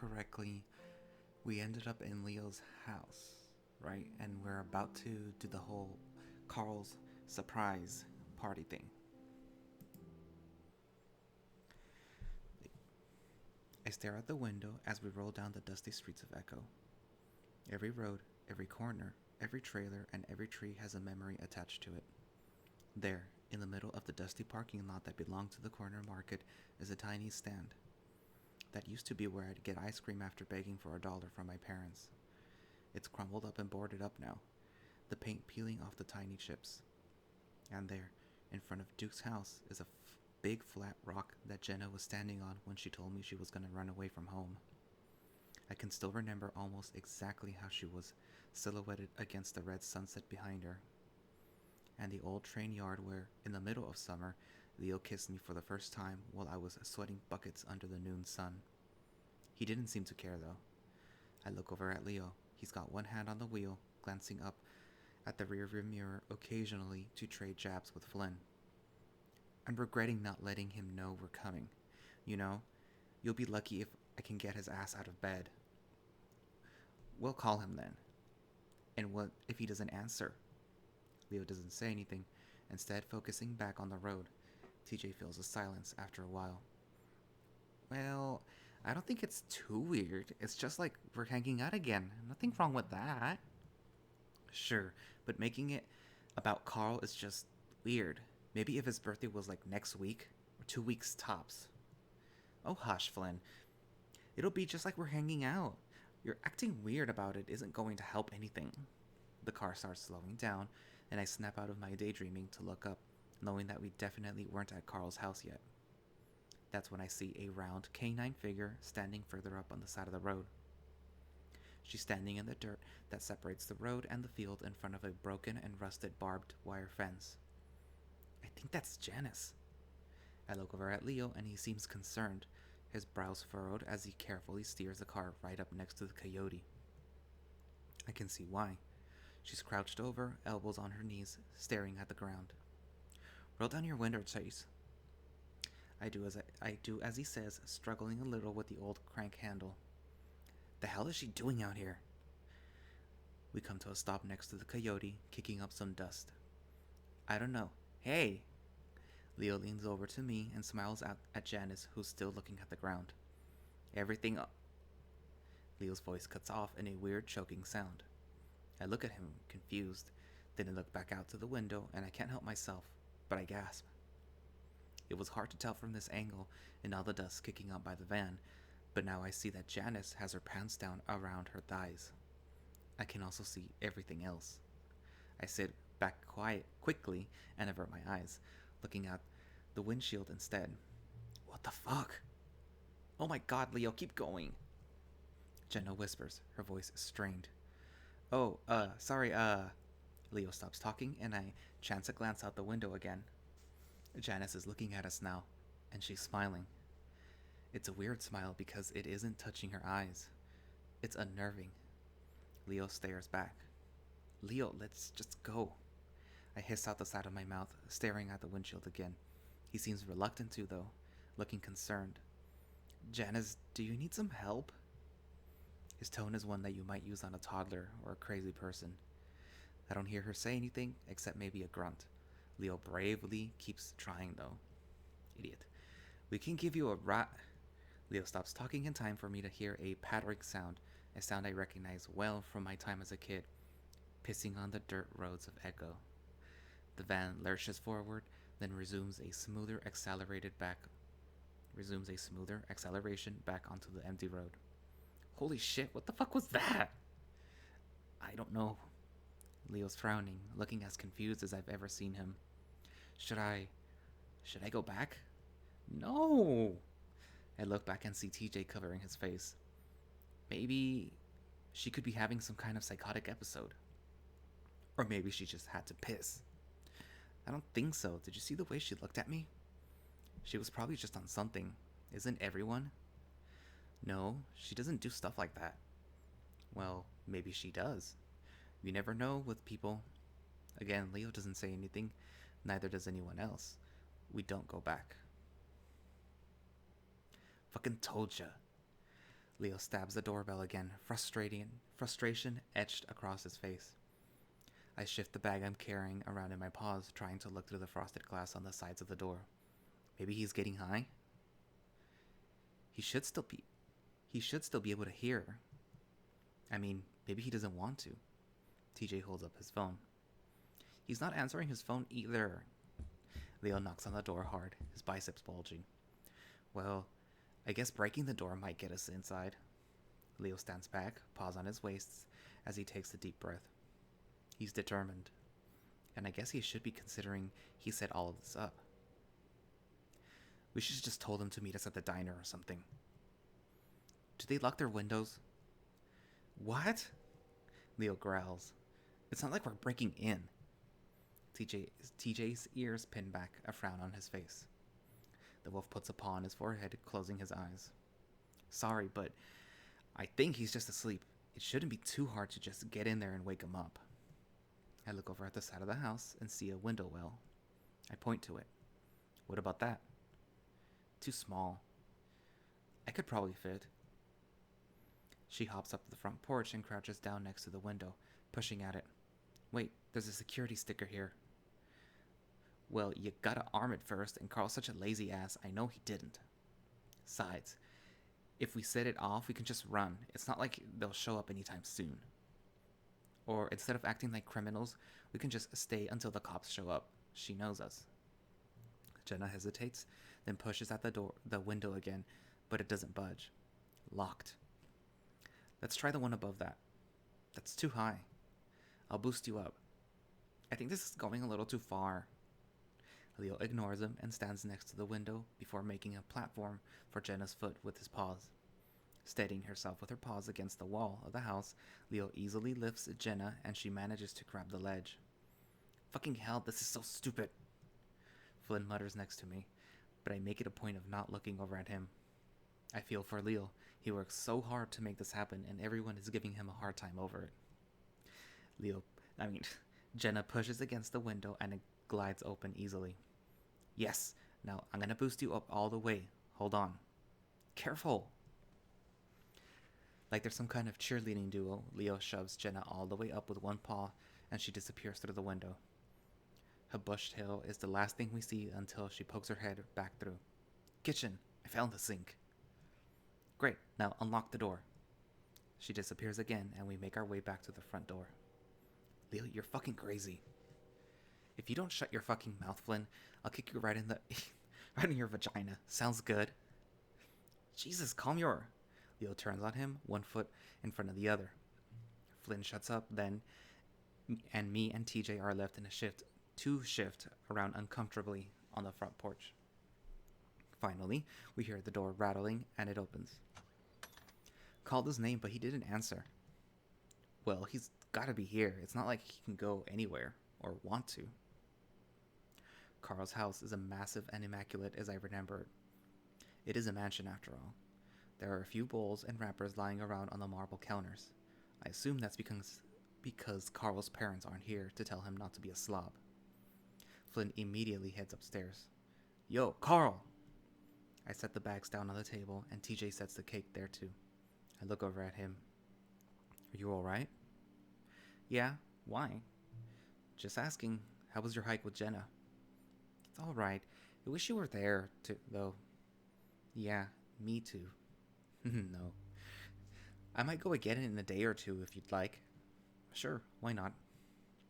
correctly, we ended up in Leo's house, right? And we're about to do the whole Carl's surprise party thing. I stare out the window as we roll down the dusty streets of Echo. Every road, every corner, every trailer, and every tree has a memory attached to it. There, in the middle of the dusty parking lot that belonged to the corner market, is a tiny stand. That used to be where I'd get ice cream after begging for $1 from my parents. It's crumbled up and boarded up now, the paint peeling off the tiny chips. And there, in front of Duke's house, is a big flat rock that Jenna was standing on when she told me she was going to run away from home. I can still remember almost exactly how she was silhouetted against the red sunset behind her. And the old train yard where, in the middle of summer, Leo kissed me for the first time while I was sweating buckets under the noon sun. He didn't seem to care, though. I look over at Leo. He's got one hand on the wheel, glancing up at the rearview mirror occasionally to trade jabs with Flynn. I'm regretting not letting him know we're coming. You know, you'll be lucky if I can get his ass out of bed. We'll call him then. And what if he doesn't answer? Leo doesn't say anything, instead focusing back on the road. TJ feels a silence after a while. Well, I don't think it's too weird. It's just like we're hanging out again. Nothing wrong with that. Sure, but making it about Carl is just weird. Maybe if his birthday was like next week, or 2 weeks tops. Oh, hush, Flynn. It'll be just like we're hanging out. Your acting weird about it isn't going to help anything. The car starts slowing down, and I snap out of my daydreaming to look up, knowing that we definitely weren't at Carl's house yet. That's when I see a round canine figure standing further up on the side of the road. She's standing in the dirt that separates the road and the field in front of a broken and rusted barbed wire fence. I think that's Janice. I look over at Leo and he seems concerned, his brows furrowed as he carefully steers the car right up next to the coyote. I can see why. She's crouched over, elbows on her knees, staring at the ground. Roll down your window, Chase. I do as he says, struggling a little with the old crank handle. The hell is she doing out here? We come to a stop next to the coyote, kicking up some dust. I don't know. Hey! Leo leans over to me and smiles at Janice, who's still looking at the ground. Everything up. Leo's voice cuts off in a weird choking sound. I look at him, confused, then I look back out to the window and I can't help myself, but I gasp. It was hard to tell from this angle and all the dust kicking up by the van, but now I see that Janice has her pants down around her thighs. I can also see everything else. I sit back quickly and avert my eyes, looking at the windshield instead. What the fuck? Oh my god, Leo, keep going. Jenna whispers, her voice strained. Oh, sorry, Leo stops talking and I chance a glance out the window again. Janice is looking at us now, and she's smiling. It's a weird smile because it isn't touching her eyes. It's unnerving. Leo stares back. Leo, let's just go. I hiss out the side of my mouth, staring at the windshield again. He seems reluctant to, though, looking concerned. Janice, do you need some help? His tone is one that you might use on a toddler or a crazy person. I don't hear her say anything except maybe a grunt. Leo bravely keeps trying, though. Idiot. We can give you a rat. Leo stops talking in time for me to hear a pattering sound, a sound I recognize well from my time as a kid, pissing on the dirt roads of Echo. The van lurches forward, then resumes a smoother acceleration back onto the empty road. Holy shit, what the fuck was that? I don't know. Leo's frowning, looking as confused as I've ever seen him. Should I go back? No! I look back and see TJ covering his face. Maybe she could be having some kind of psychotic episode. Or maybe she just had to piss. I don't think so. Did you see the way she looked at me? She was probably just on something. Isn't everyone? No, she doesn't do stuff like that. Well, maybe she does. You never know with people. Again, Leo doesn't say anything. Neither does anyone else. We don't go back. Fucking told ya. Leo stabs the doorbell again, frustration etched across his face. I shift the bag I'm carrying around in my paws, trying to look through the frosted glass on the sides of the door. Maybe he's getting high? He should still be able to hear. I mean, maybe he doesn't want to. TJ holds up his phone. He's not answering his phone either. Leo knocks on the door hard, his biceps bulging. Well, I guess breaking the door might get us inside. Leo stands back, paws on his waist, as he takes a deep breath. He's determined. And I guess he should be considering he set all of this up. We should have just told him to meet us at the diner or something. Do they lock their windows? What? Leo growls. It's not like we're breaking in. TJ's ears pin back, a frown on his face. The wolf puts a paw on his forehead, closing his eyes. Sorry, but I think he's just asleep. It shouldn't be too hard to just get in there and wake him up. I look over at the side of the house and see a window well. I point to it. What about that? Too small. I could probably fit. She hops up to the front porch and crouches down next to the window, pushing at it. Wait, there's a security sticker here. Well, you gotta arm it first, and Carl's such a lazy ass, I know he didn't. Besides, if we set it off, we can just run. It's not like they'll show up anytime soon. Or instead of acting like criminals, we can just stay until the cops show up. She knows us. Jenna hesitates, then pushes at the window again, but it doesn't budge. Locked. Let's try the one above that. That's too high. I'll boost you up. I think this is going a little too far. Leo ignores him and stands next to the window before making a platform for Jenna's foot with his paws. Steadying herself with her paws against the wall of the house, Leo easily lifts Jenna and she manages to grab the ledge. Fucking hell, this is so stupid. Flynn mutters next to me, but I make it a point of not looking over at him. I feel for Leo. He works so hard to make this happen and everyone is giving him a hard time over it. Jenna pushes against the window and it glides open easily. Yes, now I'm gonna boost you up all the way. Hold on. Careful! Like there's some kind of cheerleading duo, Leo shoves Jenna all the way up with one paw and she disappears through the window. Her bushed tail is the last thing we see until she pokes her head back through. Kitchen! I found the sink. Great, now unlock the door. She disappears again and we make our way back to the front door. Leo, you're fucking crazy. If you don't shut your fucking mouth, Flynn, I'll kick you right in your vagina. Sounds good. Jesus, calm your... Leo turns on him, one foot in front of the other. Flynn shuts up then, and me and TJ are left in a shift around uncomfortably on the front porch. Finally, we hear the door rattling and it opens. Called his name, but he didn't answer. Well, he's gotta be here. It's not like he can go anywhere, or want to. Carl's house is as massive and immaculate as I remember it. It is a mansion after all. There are a few bowls and wrappers lying around on the marble counters. I assume that's because Carl's parents aren't here to tell him not to be a slob. Flynn immediately heads upstairs. Yo, Carl! I set the bags down on the table and TJ sets the cake there too. I look over at him. Are you alright? Yeah, why? Just asking, how was your hike with Jenna? It's alright. I wish you were there, though. Yeah, me too. No. I might go again in a day or two if you'd like. Sure, why not?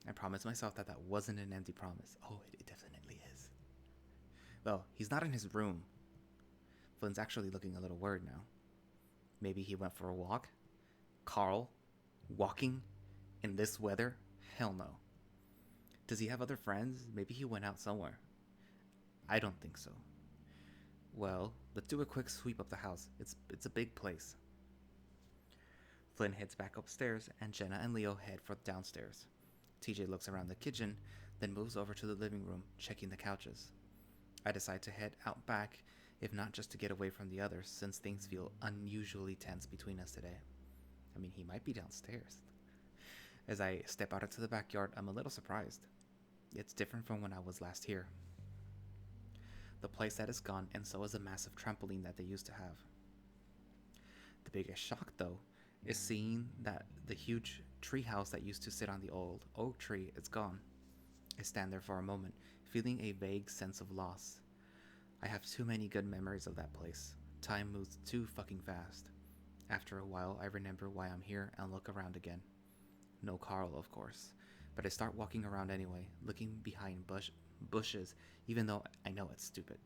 I promised myself that wasn't an empty promise. Oh, it definitely is. Well, he's not in his room. Flynn's actually looking a little worried now. Maybe he went for a walk? Carl? Walking? In this weather? Hell no. Does he have other friends? Maybe he went out somewhere. I don't think so. Well, let's do a quick sweep of the house. It's a big place. Flynn heads back upstairs, and Jenna and Leo head for downstairs. TJ looks around the kitchen, then moves over to the living room, checking the couches. I decide to head out back, if not just to get away from the others, since things feel unusually tense between us today. I mean, he might be downstairs. As I step out into the backyard, I'm a little surprised. It's different from when I was last here. The playset is gone, and so is a massive trampoline that they used to have. The biggest shock, though, is seeing that the huge treehouse that used to sit on the old oak tree is gone. I stand there for a moment, feeling a vague sense of loss. I have too many good memories of that place. Time moves too fucking fast. After a while, I remember why I'm here and look around again. No Carl, of course, but I start walking around anyway, looking behind bushes, even though I know it's stupid.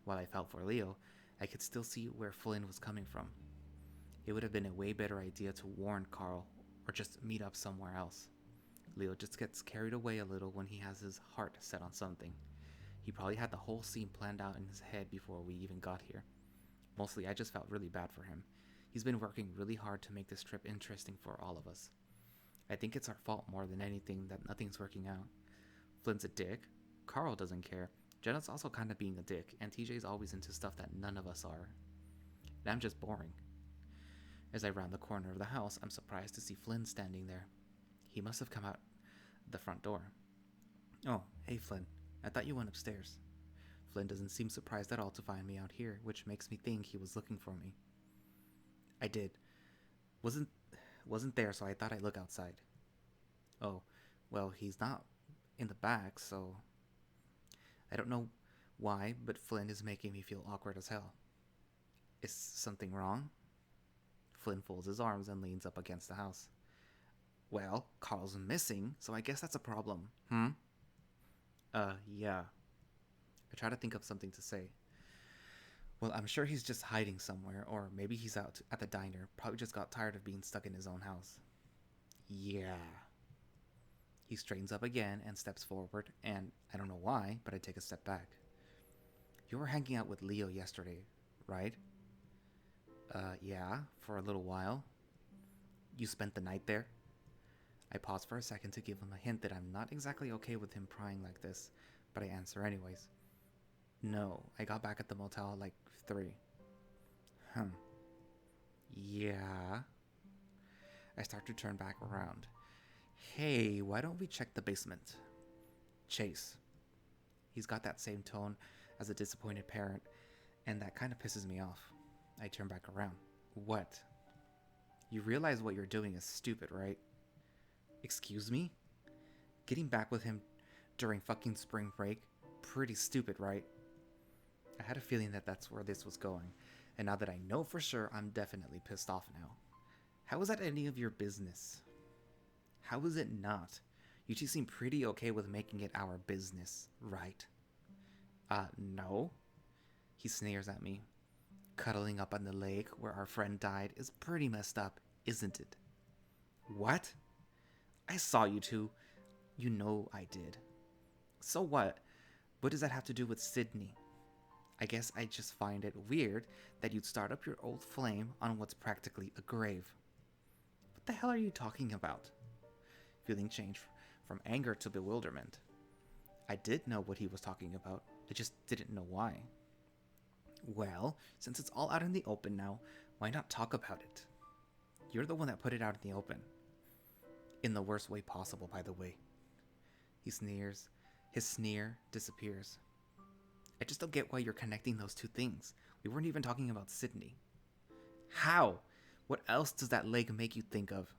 While I felt for Leo, I could still see where Flynn was coming from. It would have been a way better idea to warn Carl or just meet up somewhere else. Leo just gets carried away a little when he has his heart set on something. He probably had the whole scene planned out in his head before we even got here. Mostly, I just felt really bad for him. He's been working really hard to make this trip interesting for all of us. I think it's our fault more than anything that nothing's working out. Flynn's a dick. Carl doesn't care. Jenna's also kind of being a dick, and TJ's always into stuff that none of us are. And I'm just boring. As I round the corner of the house, I'm surprised to see Flynn standing there. He must have come out the front door. Oh, hey Flynn. I thought you went upstairs. Flynn doesn't seem surprised at all to find me out here, which makes me think he was looking for me. I did. Wasn't there, so I thought I'd look outside. Oh, well, he's not in the back, so... I don't know why, but Flynn is making me feel awkward as hell. Is something wrong? Flynn folds his arms and leans up against the house. Well, Carl's missing, so I guess that's a problem. Yeah. I try to think of something to say. Well, I'm sure he's just hiding somewhere, or maybe he's out at the diner. Probably just got tired of being stuck in his own house. Yeah. He straightens up again and steps forward, and I don't know why, but I take a step back. You were hanging out with Leo yesterday, right? Yeah, for a little while. You spent the night there? I pause for a second to give him a hint that I'm not exactly okay with him prying like this, but I answer anyways. No, I got back at the motel at like 3. Yeah. I start to turn back around. Hey, why don't we check the basement? Chase. He's got that same tone as a disappointed parent, and that kind of pisses me off. I turn back around. What? You realize what you're doing is stupid, right? Excuse me? Getting back with him during fucking spring break? Pretty stupid, right? I had a feeling that that's where this was going, and now that I know for sure, I'm definitely pissed off now. How is that any of your business? How is it not? You two seem pretty okay with making it our business, right? No. He sneers at me. Cuddling up on the lake where our friend died is pretty messed up, isn't it? What? I saw you two. You know I did. So what? What does that have to do with Sydney? I guess I just find it weird that you'd start up your old flame on what's practically a grave. What the hell are you talking about? Feeling changed from anger to bewilderment. I did know what he was talking about. I just didn't know why. Well, since it's all out in the open now, why not talk about it? You're the one that put it out in the open. In the worst way possible, by the way. He sneers. His sneer disappears. I just don't get why you're connecting those two things. We weren't even talking about Sydney. How? What else does that leg make you think of?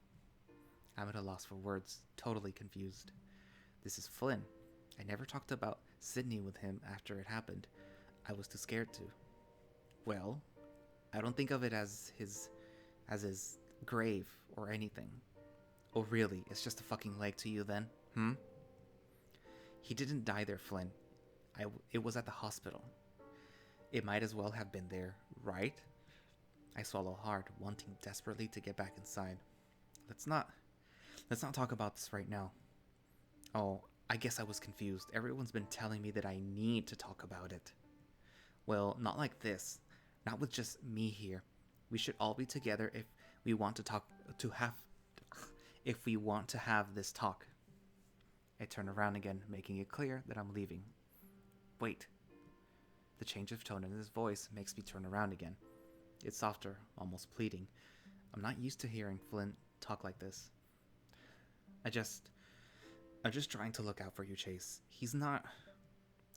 I'm at a loss for words, totally confused. This is Flynn. I never talked about Sydney with him after it happened. I was too scared to. Well, I don't think of it as his grave or anything. Oh really? It's just a fucking leg to you then? He didn't die there, Flynn. It was at the hospital. It might as well have been there, right? I swallow hard, wanting desperately to get back inside. Let's not talk about this right now. Oh, I guess I was confused. Everyone's been telling me that I need to talk about it. Well, not like this. Not with just me here. We should all be together if we want to have this talk. I turn around again, making it clear that I'm leaving. Wait. The change of tone in his voice makes me turn around again. It's softer, almost pleading. I'm not used to hearing Flynn talk like this. I'm just trying to look out for you, Chase. He's not...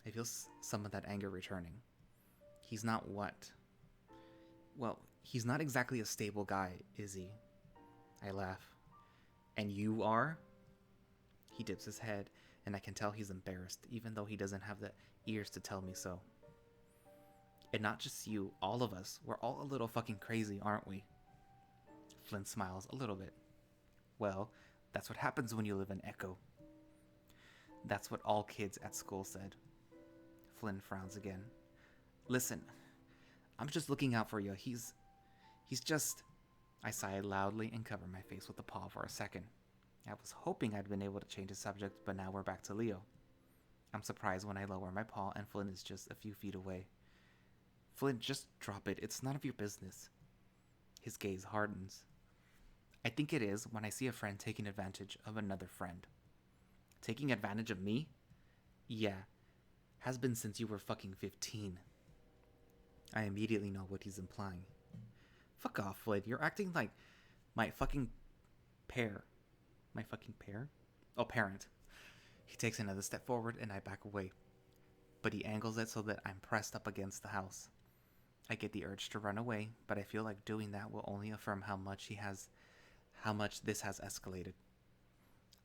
I feel some of that anger returning. He's not what? Well, He's not exactly a stable guy, is he? I laugh. And you are? He dips his head, and I can tell he's embarrassed, even though he doesn't have the ears to tell me so. And not just you, all of us. We're all a little fucking crazy, aren't we? Flynn smiles a little bit. Well, that's what happens when you live in Echo. That's what all kids at school said. Flynn frowns again. Listen, I'm just looking out for you. He's just... I sigh loudly and cover my face with a paw for a second. I was hoping I'd been able to change the subject, but now we're back to Leo. I'm surprised when I lower my paw and Flynn is just a few feet away. Flynn, just drop it. It's none of your business. His gaze hardens. I think it is when I see a friend taking advantage of another friend. Taking advantage of me? Yeah. Has been since you were fucking 15. I immediately know what he's implying. Fuck off, Flynn. You're acting like my fucking pair. My fucking pair? Oh, parent. He takes another step forward and I back away. But he angles it so that I'm pressed up against the house. I get the urge to run away, but I feel like doing that will only affirm how much this has escalated.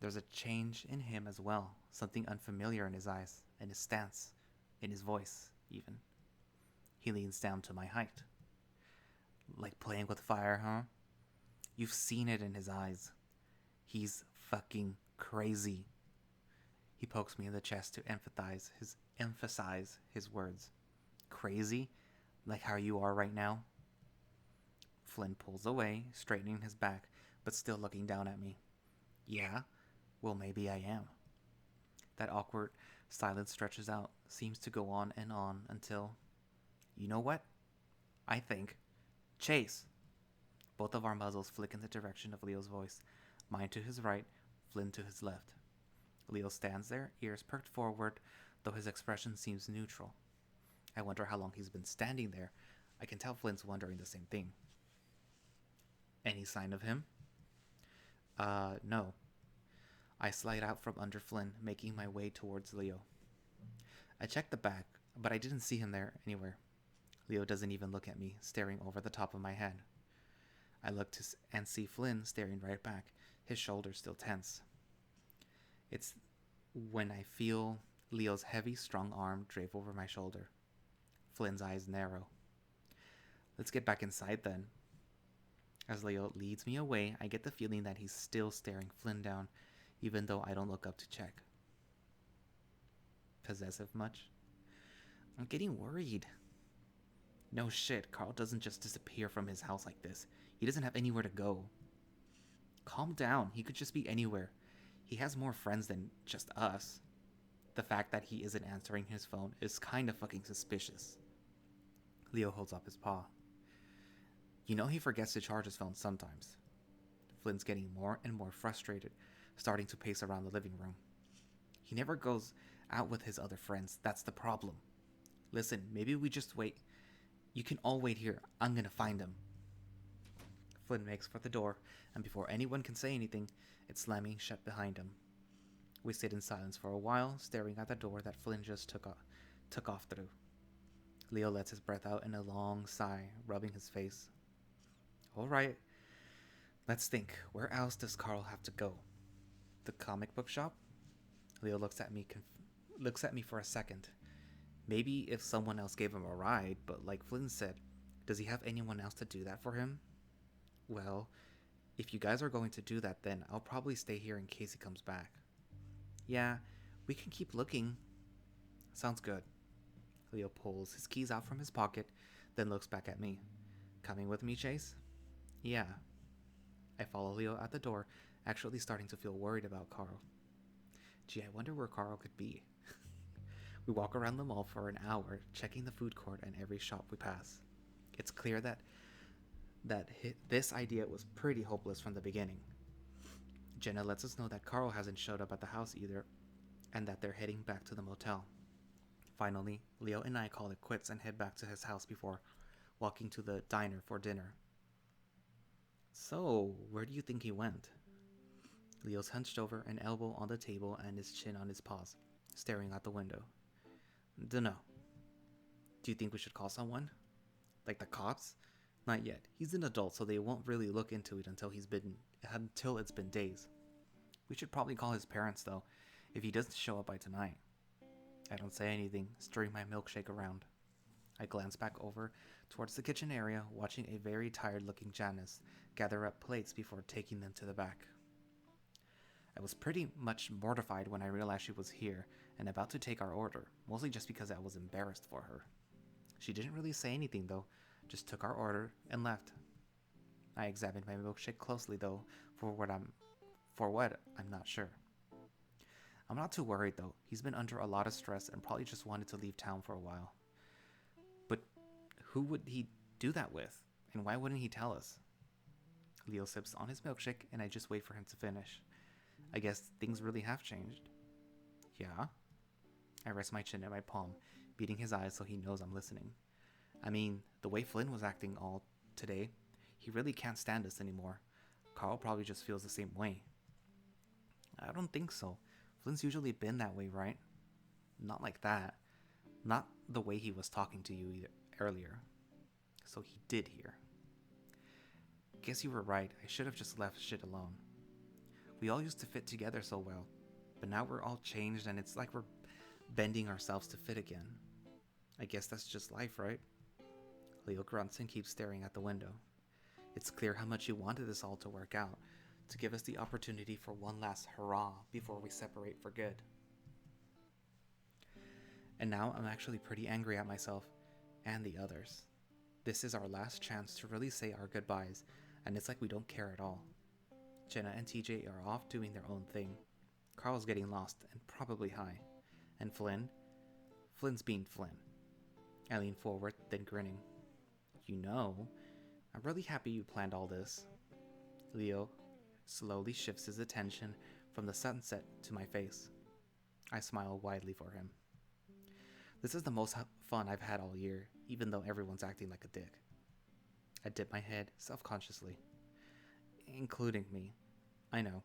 There's a change in him as well, something unfamiliar in his eyes, in his stance, in his voice, even. He leans down to my height. Like playing with fire, huh? You've seen it in his eyes. He's fucking crazy. He pokes me in the chest to emphasize his words. Crazy? Like how you are right now? Flynn pulls away, straightening his back, but still looking down at me. Yeah? Well, maybe I am. That awkward silence stretches out, seems to go on and on until... You know what? I think... Chase! Both of our muzzles flick in the direction of Leo's voice. Mine to his right, Flynn to his left. Leo stands there, ears perked forward, though his expression seems neutral. I wonder how long he's been standing there. I can tell Flynn's wondering the same thing. Any sign of him? No. I slide out from under Flynn, making my way towards Leo. I checked the back, but I didn't see him there anywhere. Leo doesn't even look at me, staring over the top of my head. I look and see Flynn staring right back, his shoulders still tense. It's when I feel Leo's heavy, strong arm drape over my shoulder. Flynn's eyes narrow. Let's get back inside then. As Leo leads me away, I get the feeling that he's still staring Flynn down, even though I don't look up to check. Possessive much? I'm getting worried. No shit, Carl doesn't just disappear from his house like this. He doesn't have anywhere to go. Calm down, he could just be anywhere. He has more friends than just us. The fact that he isn't answering his phone is kind of fucking suspicious. Leo holds up his paw. You know he forgets to charge his phone sometimes. Flynn's getting more and more frustrated, starting to pace around the living room. He never goes out with his other friends, that's the problem. Listen, maybe we just wait. You can all wait here, I'm gonna find him. Flynn makes for the door, and before anyone can say anything, it's slamming shut behind him. We sit in silence for a while, staring at the door that Flynn just took off through. Leo lets his breath out in a long sigh, rubbing his face. All right, let's think. Where else does Carl have to go? The comic book shop? Leo looks at me for a second. Maybe if someone else gave him a ride, but like Flynn said, does he have anyone else to do that for him? Well, if you guys are going to do that, then I'll probably stay here in case he comes back. Yeah, we can keep looking. Sounds good. Leo pulls his keys out from his pocket, then looks back at me. Coming with me, Chase? Yeah. I follow Leo out the door, actually starting to feel worried about Carl. Gee, I wonder where Carl could be. We walk around the mall for an hour, checking the food court and every shop we pass. It's clear that this idea was pretty hopeless from the beginning. Jenna lets us know that Carl hasn't showed up at the house either, and that they're heading back to the motel. Finally, Leo and I call it quits and head back to his house before walking to the diner for dinner. So, where do you think he went? Leo's hunched over, an elbow on the table and his chin on his paws, staring out the window. Dunno. Do you think we should call someone? Like the cops? Not yet. He's an adult, so they won't really look into it until it's been days. We should probably call his parents, though, if he doesn't show up by tonight. I don't say anything, stirring my milkshake around. I glance back over towards the kitchen area, watching a very tired-looking Janice gather up plates before taking them to the back. I was pretty much mortified when I realized she was here and about to take our order, mostly just because I was embarrassed for her. She didn't really say anything, though, just took our order and left. I examined my milkshake closely, though, for what I'm not sure. I'm not too worried, though. He's been under a lot of stress and probably just wanted to leave town for a while. But who would he do that with? And why wouldn't he tell us? Leo sips on his milkshake, and I just wait for him to finish. I guess things really have changed. Yeah? I rest my chin in my palm, beating his eyes so he knows I'm listening. I mean, the way Flynn was acting all today, he really can't stand us anymore. Carl probably just feels the same way. I don't think so. Flynn's usually been that way, right? Not like that. Not the way he was talking to you earlier. So he did hear. Guess you were right. I should have just left shit alone. We all used to fit together so well, but now we're all changed and it's like we're bending ourselves to fit again. I guess that's just life, right? Leo grunts and keeps staring at the window. It's clear how much he wanted this all to work out, to give us the opportunity for one last hurrah before we separate for good. And now I'm actually pretty angry at myself and the others. This is our last chance to really say our goodbyes, and it's like we don't care at all. Jenna and TJ are off doing their own thing. Carl's getting lost and probably high. And Flynn's being Flynn. I lean forward, then grinning. You know, I'm really happy you planned all this. Leo slowly shifts his attention from the sunset to my face. I smile widely for him. This is the most fun I've had all year, even though everyone's acting like a dick. I dip my head self-consciously. Including me. I know.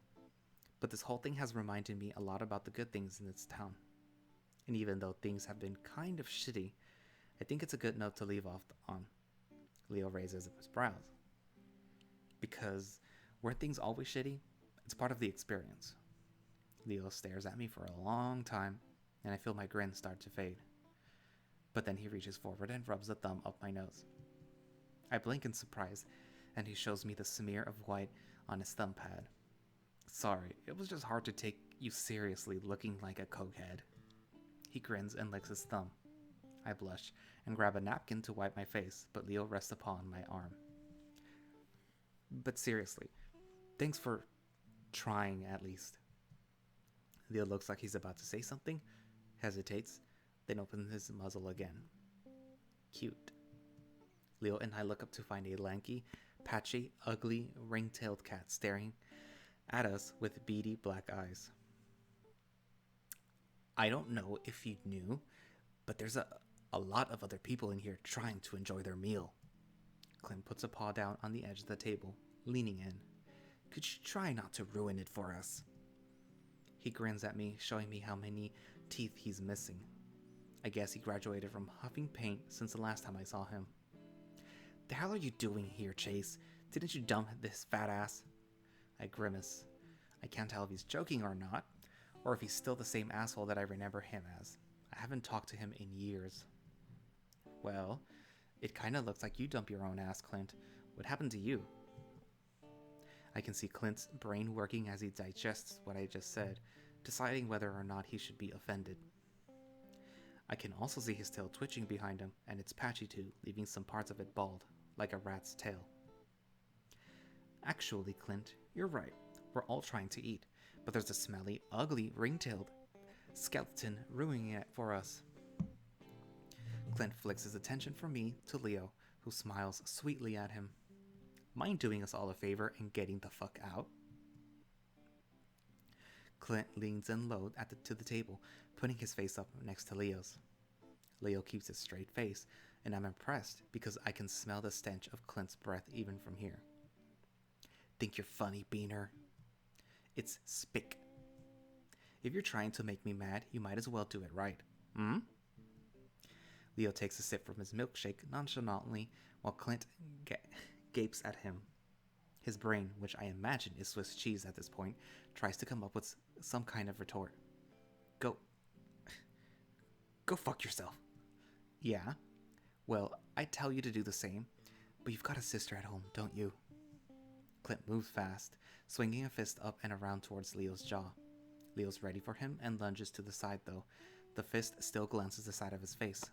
But this whole thing has reminded me a lot about the good things in this town. And even though things have been kind of shitty, I think it's a good note to leave off on. Leo raises his brows. Because were things always shitty? It's part of the experience. Leo stares at me for a long time, and I feel my grin start to fade. But then he reaches forward and rubs a thumb up my nose. I blink in surprise, and he shows me the smear of white on his thumb pad. Sorry, it was just hard to take you seriously looking like a cokehead. He grins and licks his thumb. I blush and grab a napkin to wipe my face, but Leo rests upon my arm. But seriously, thanks for trying at least. Leo looks like he's about to say something, hesitates, then opens his muzzle again. Cute. Leo and I look up to find a lanky, patchy, ugly, ring-tailed cat staring at us with beady black eyes. I don't know if you knew, but there's a lot of other people in here trying to enjoy their meal. Clint puts a paw down on the edge of the table, leaning in. Could you try not to ruin it for us? He grins at me, showing me how many teeth he's missing. I guess he graduated from huffing paint since the last time I saw him. The hell are you doing here, Chase? Didn't you dump this fat ass? I grimace. I can't tell if he's joking or not, or if he's still the same asshole that I remember him as. I haven't talked to him in years. Well, it kinda looks like you dump your own ass, Clint. What happened to you? I can see Clint's brain working as he digests what I just said, deciding whether or not he should be offended. I can also see his tail twitching behind him, and it's patchy too, leaving some parts of it bald, like a rat's tail. Actually, Clint, you're right. We're all trying to eat, but there's a smelly, ugly, ring-tailed skeleton ruining it for us. Clint flicks his attention from me to Leo, who smiles sweetly at him. Mind doing us all a favor and getting the fuck out? Clint leans in low to the table, putting his face up next to Leo's. Leo keeps his straight face, and I'm impressed because I can smell the stench of Clint's breath even from here. Think you're funny, Beaner? It's spick. If you're trying to make me mad, you might as well do it right. Leo takes a sip from his milkshake nonchalantly while Clint gapes at him. His brain, which I imagine is Swiss cheese at this point, tries to come up with some kind of retort. Go fuck yourself. Yeah? Well, I tell you to do the same, but you've got a sister at home, don't you? Clint moves fast, swinging a fist up and around towards Leo's jaw. Leo's ready for him and lunges to the side though. The fist still glances the side of his face.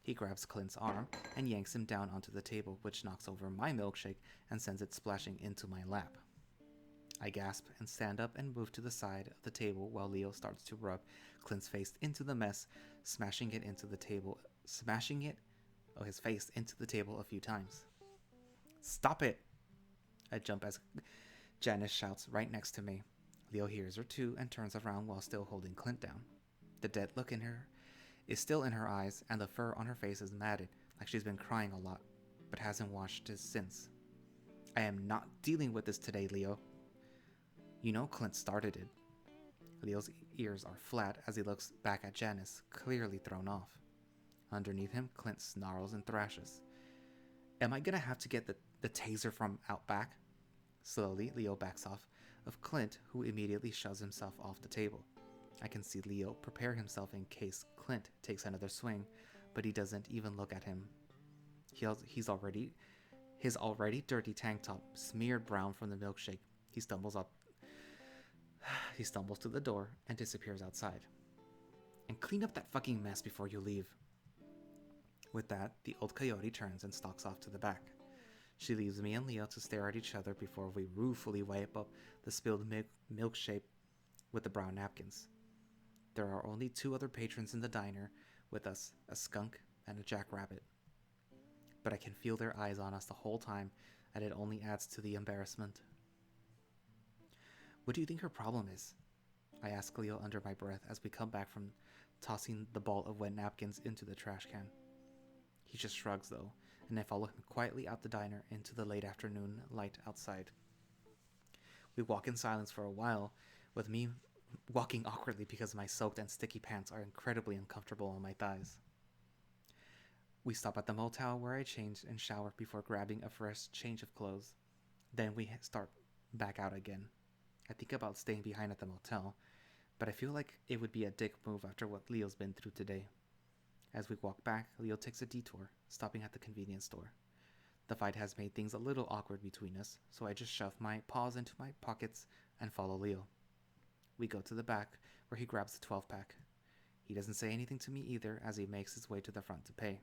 He grabs Clint's arm and yanks him down onto the table, which knocks over my milkshake and sends it splashing into my lap. I gasp and stand up and move to the side of the table while Leo starts to rub Clint's face into the mess, smashing his face into the table a few times. Stop it! I jump as Janice shouts right next to me. Leo hears her too and turns around while still holding Clint down. The dead look in her is still in her eyes, and the fur on her face is matted, like she's been crying a lot, but hasn't washed it since. I am not dealing with this today, Leo. You know Clint started it. Leo's ears are flat as he looks back at Janice, clearly thrown off. Underneath him, Clint snarls and thrashes. Am I gonna have to get the taser from out back? Slowly, Leo backs off of Clint, who immediately shoves himself off the table. I can see Leo prepare himself in case Clint takes another swing, but he doesn't even look at him. His already dirty tank top, smeared brown from the milkshake. He stumbles to the door and disappears outside. And clean up that fucking mess before you leave. With that, the old coyote turns and stalks off to the back. She leaves me and Leo to stare at each other before we ruefully wipe up the spilled milkshake with the brown napkins. There are only 2 other patrons in the diner with us, a skunk and a jackrabbit. But I can feel their eyes on us the whole time, and it only adds to the embarrassment. What do you think her problem is? I ask Leo under my breath as we come back from tossing the ball of wet napkins into the trash can. He just shrugs though, and I follow him quietly out the diner into the late afternoon light outside. We walk in silence for a while, with me walking awkwardly because my soaked and sticky pants are incredibly uncomfortable on my thighs. We stop at the motel where I change and shower before grabbing a fresh change of clothes. Then we start back out again. I think about staying behind at the motel, but I feel like it would be a dick move after what Leo's been through today. As we walk back, Leo takes a detour, stopping at the convenience store. The fight has made things a little awkward between us, so I just shove my paws into my pockets and follow Leo. We go to the back, where he grabs the 12-pack. He doesn't say anything to me either as he makes his way to the front to pay.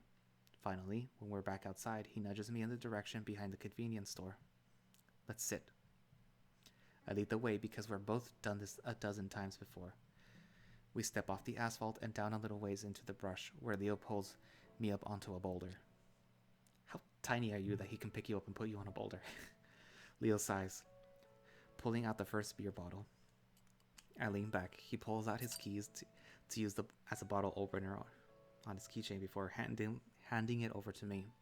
Finally, when we're back outside, he nudges me in the direction behind the convenience store. Let's sit. I lead the way because we've both done this a dozen times before. We step off the asphalt and down a little ways into the brush, where Leo pulls me up onto a boulder. How tiny are you that he can pick you up and put you on a boulder? Leo sighs, pulling out the first beer bottle. I lean back. He pulls out his keys to use as a bottle opener on his keychain before handing it over to me.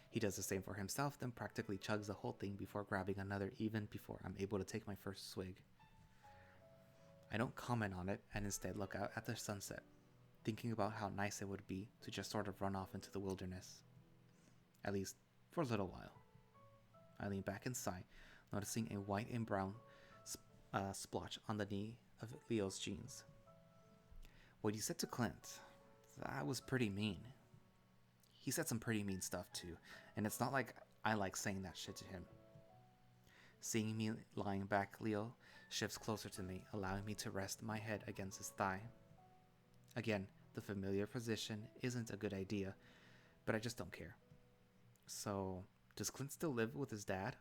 He does the same for himself, then practically chugs the whole thing before grabbing another even before I'm able to take my first swig. I don't comment on it and instead look out at the sunset, thinking about how nice it would be to just sort of run off into the wilderness. At least for a little while. I lean back and sigh, noticing a white and brown splotch on the knee of Leo's jeans. What you said to Clint, that was pretty mean. He said some pretty mean stuff too, and it's not like I like saying that shit to him. Seeing me lying back, Leo shifts closer to me, allowing me to rest my head against his thigh. Again, the familiar position isn't a good idea, but I just don't care. So, does Clint still live with his dad?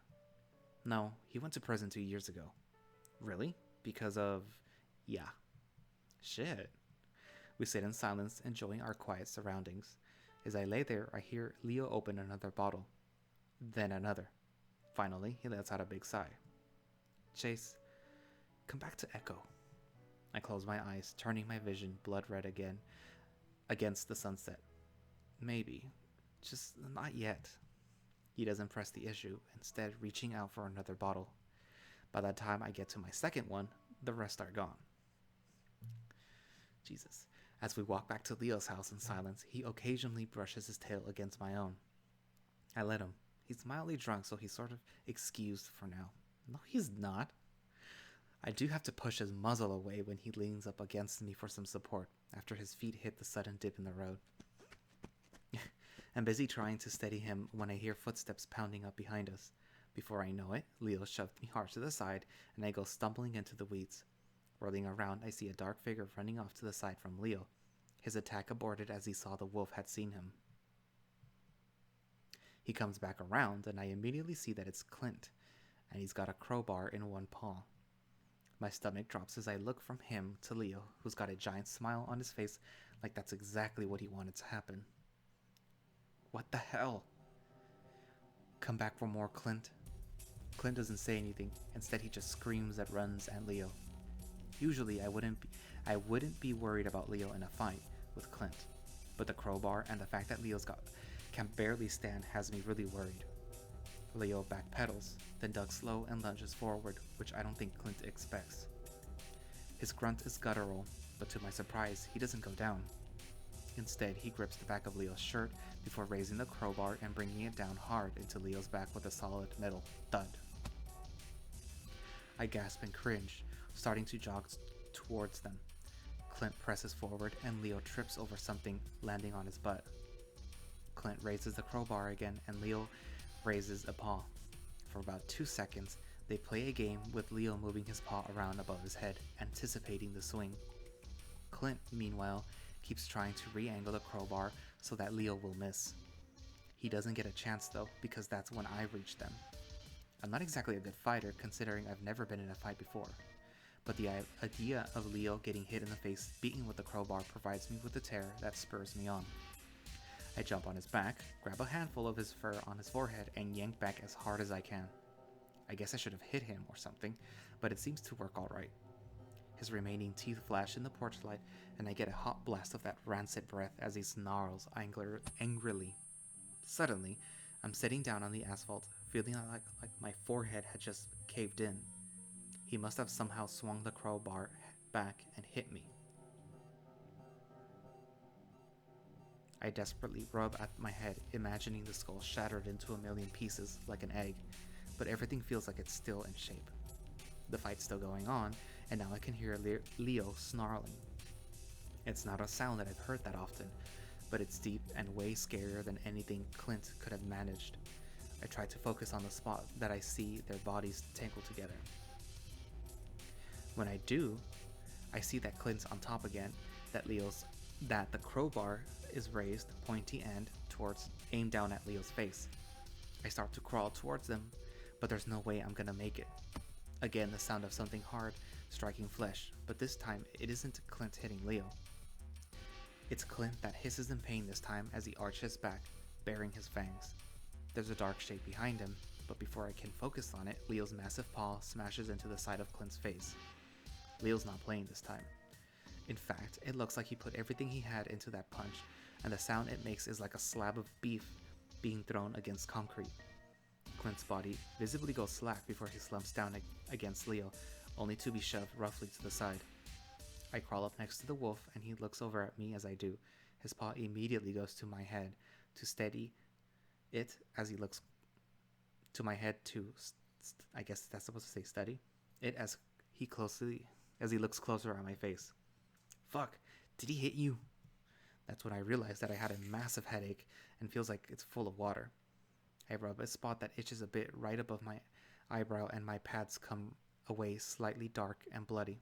No, he went to prison 2 years ago. Really? Because of... yeah. Shit. We sit in silence, enjoying our quiet surroundings. As I lay there, I hear Leo open another bottle. Then another. Finally, he lets out a big sigh. Chase, come back to Echo. I close my eyes, turning my vision blood red again against the sunset. Maybe. Just not yet. He doesn't press the issue, instead reaching out for another bottle. By the time I get to my second one, the rest are gone. Jesus. As we walk back to Leo's house in silence, he occasionally brushes his tail against my own. I let him. He's mildly drunk, so he's sort of excused for now. No, he's not. I do have to push his muzzle away when he leans up against me for some support after his feet hit the sudden dip in the road. I'm busy trying to steady him when I hear footsteps pounding up behind us. Before I know it, Leo shoved me hard to the side, and I go stumbling into the weeds. Whirling around, I see a dark figure running off to the side from Leo. His attack aborted as he saw the wolf had seen him. He comes back around, and I immediately see that it's Clint, and he's got a crowbar in one paw. My stomach drops as I look from him to Leo, who's got a giant smile on his face, like that's exactly what he wanted to happen. What the hell? Come back for more, Clint. Clint doesn't say anything. Instead, he just screams and runs at Leo. Usually, I wouldn't be worried about Leo in a fight with Clint, but the crowbar and the fact that can barely stand has me really worried. Leo backpedals, then ducks low and lunges forward, which I don't think Clint expects. His grunt is guttural, but to my surprise, he doesn't go down. Instead, he grips the back of Leo's shirt before raising the crowbar and bringing it down hard into Leo's back with a solid metal thud. I gasp and cringe, starting to jog towards them. Clint presses forward and Leo trips over something, landing on his butt. Clint raises the crowbar again and Leo raises a paw. For about 2 seconds, they play a game with Leo moving his paw around above his head, anticipating the swing. Clint, meanwhile, keeps trying to re-angle the crowbar so that Leo will miss. He doesn't get a chance though, because that's when I reach them. I'm not exactly a good fighter, considering I've never been in a fight before, but the idea of Leo getting hit in the face beaten with the crowbar provides me with a terror that spurs me on. I jump on his back, grab a handful of his fur on his forehead, and yank back as hard as I can. I guess I should have hit him or something, but it seems to work alright. His remaining teeth flash in the porch light, and I get a hot blast of that rancid breath as he snarls angrily. Suddenly, I'm sitting down on the asphalt, feeling like my forehead had just caved in. He must have somehow swung the crowbar back and hit me. I desperately rub at my head, imagining the skull shattered into a million pieces like an egg, but everything feels like it's still in shape. The fight's still going on, and now I can hear Leo snarling. It's not a sound that I've heard that often, but it's deep and way scarier than anything Clint could have managed. I try to focus on the spot that I see their bodies tangled together. When I do, I see that Clint's on top again, that the crowbar is raised, pointy end aimed down at Leo's face. I start to crawl towards them, but there's no way I'm gonna make it. Again, the sound of something hard striking flesh, but this time it isn't Clint hitting Leo. It's Clint that hisses in pain this time as he arches back, baring his fangs. There's a dark shape behind him, but before I can focus on it, Leo's massive paw smashes into the side of Clint's face. Leo's not playing this time. In fact, it looks like he put everything he had into that punch, and the sound it makes is like a slab of beef being thrown against concrete. Clint's body visibly goes slack before he slumps down against Leo, only to be shoved roughly to the side. I crawl up next to the wolf, and he looks over at me as I do. His paw immediately goes to my head to steady it as he looks to my head to, I guess that's supposed to say steady, it as he looks closer at my face. Fuck, did he hit you? That's when I realized that I had a massive headache and feels like it's full of water. I rub a spot that itches a bit right above my eyebrow and my pads come away slightly dark and bloody.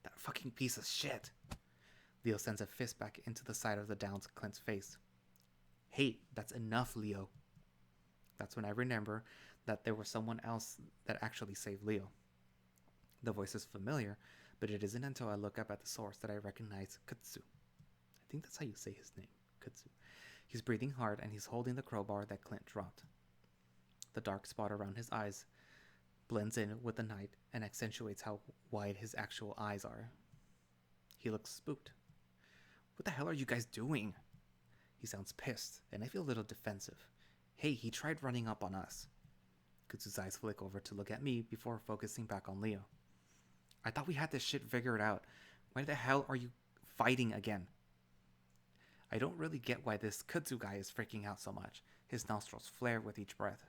That fucking piece of shit! Leo sends a fist back into the side of the downed Clint's face. Hey, that's enough, Leo. That's when I remember that there was someone else that actually saved Leo. The voice is familiar, but it isn't until I look up at the source that I recognize Kudzu. I think that's how you say his name, Kudzu. He's breathing hard and he's holding the crowbar that Clint dropped. The dark spot around his eyes blends in with the night and accentuates how wide his actual eyes are. He looks spooked. What the hell are you guys doing? He sounds pissed, and I feel a little defensive. Hey, he tried running up on us. Kudzu's eyes flick over to look at me before focusing back on Leo. I thought we had this shit figured out. Why the hell are you fighting again? I don't really get why this Kudzu guy is freaking out so much. His nostrils flare with each breath.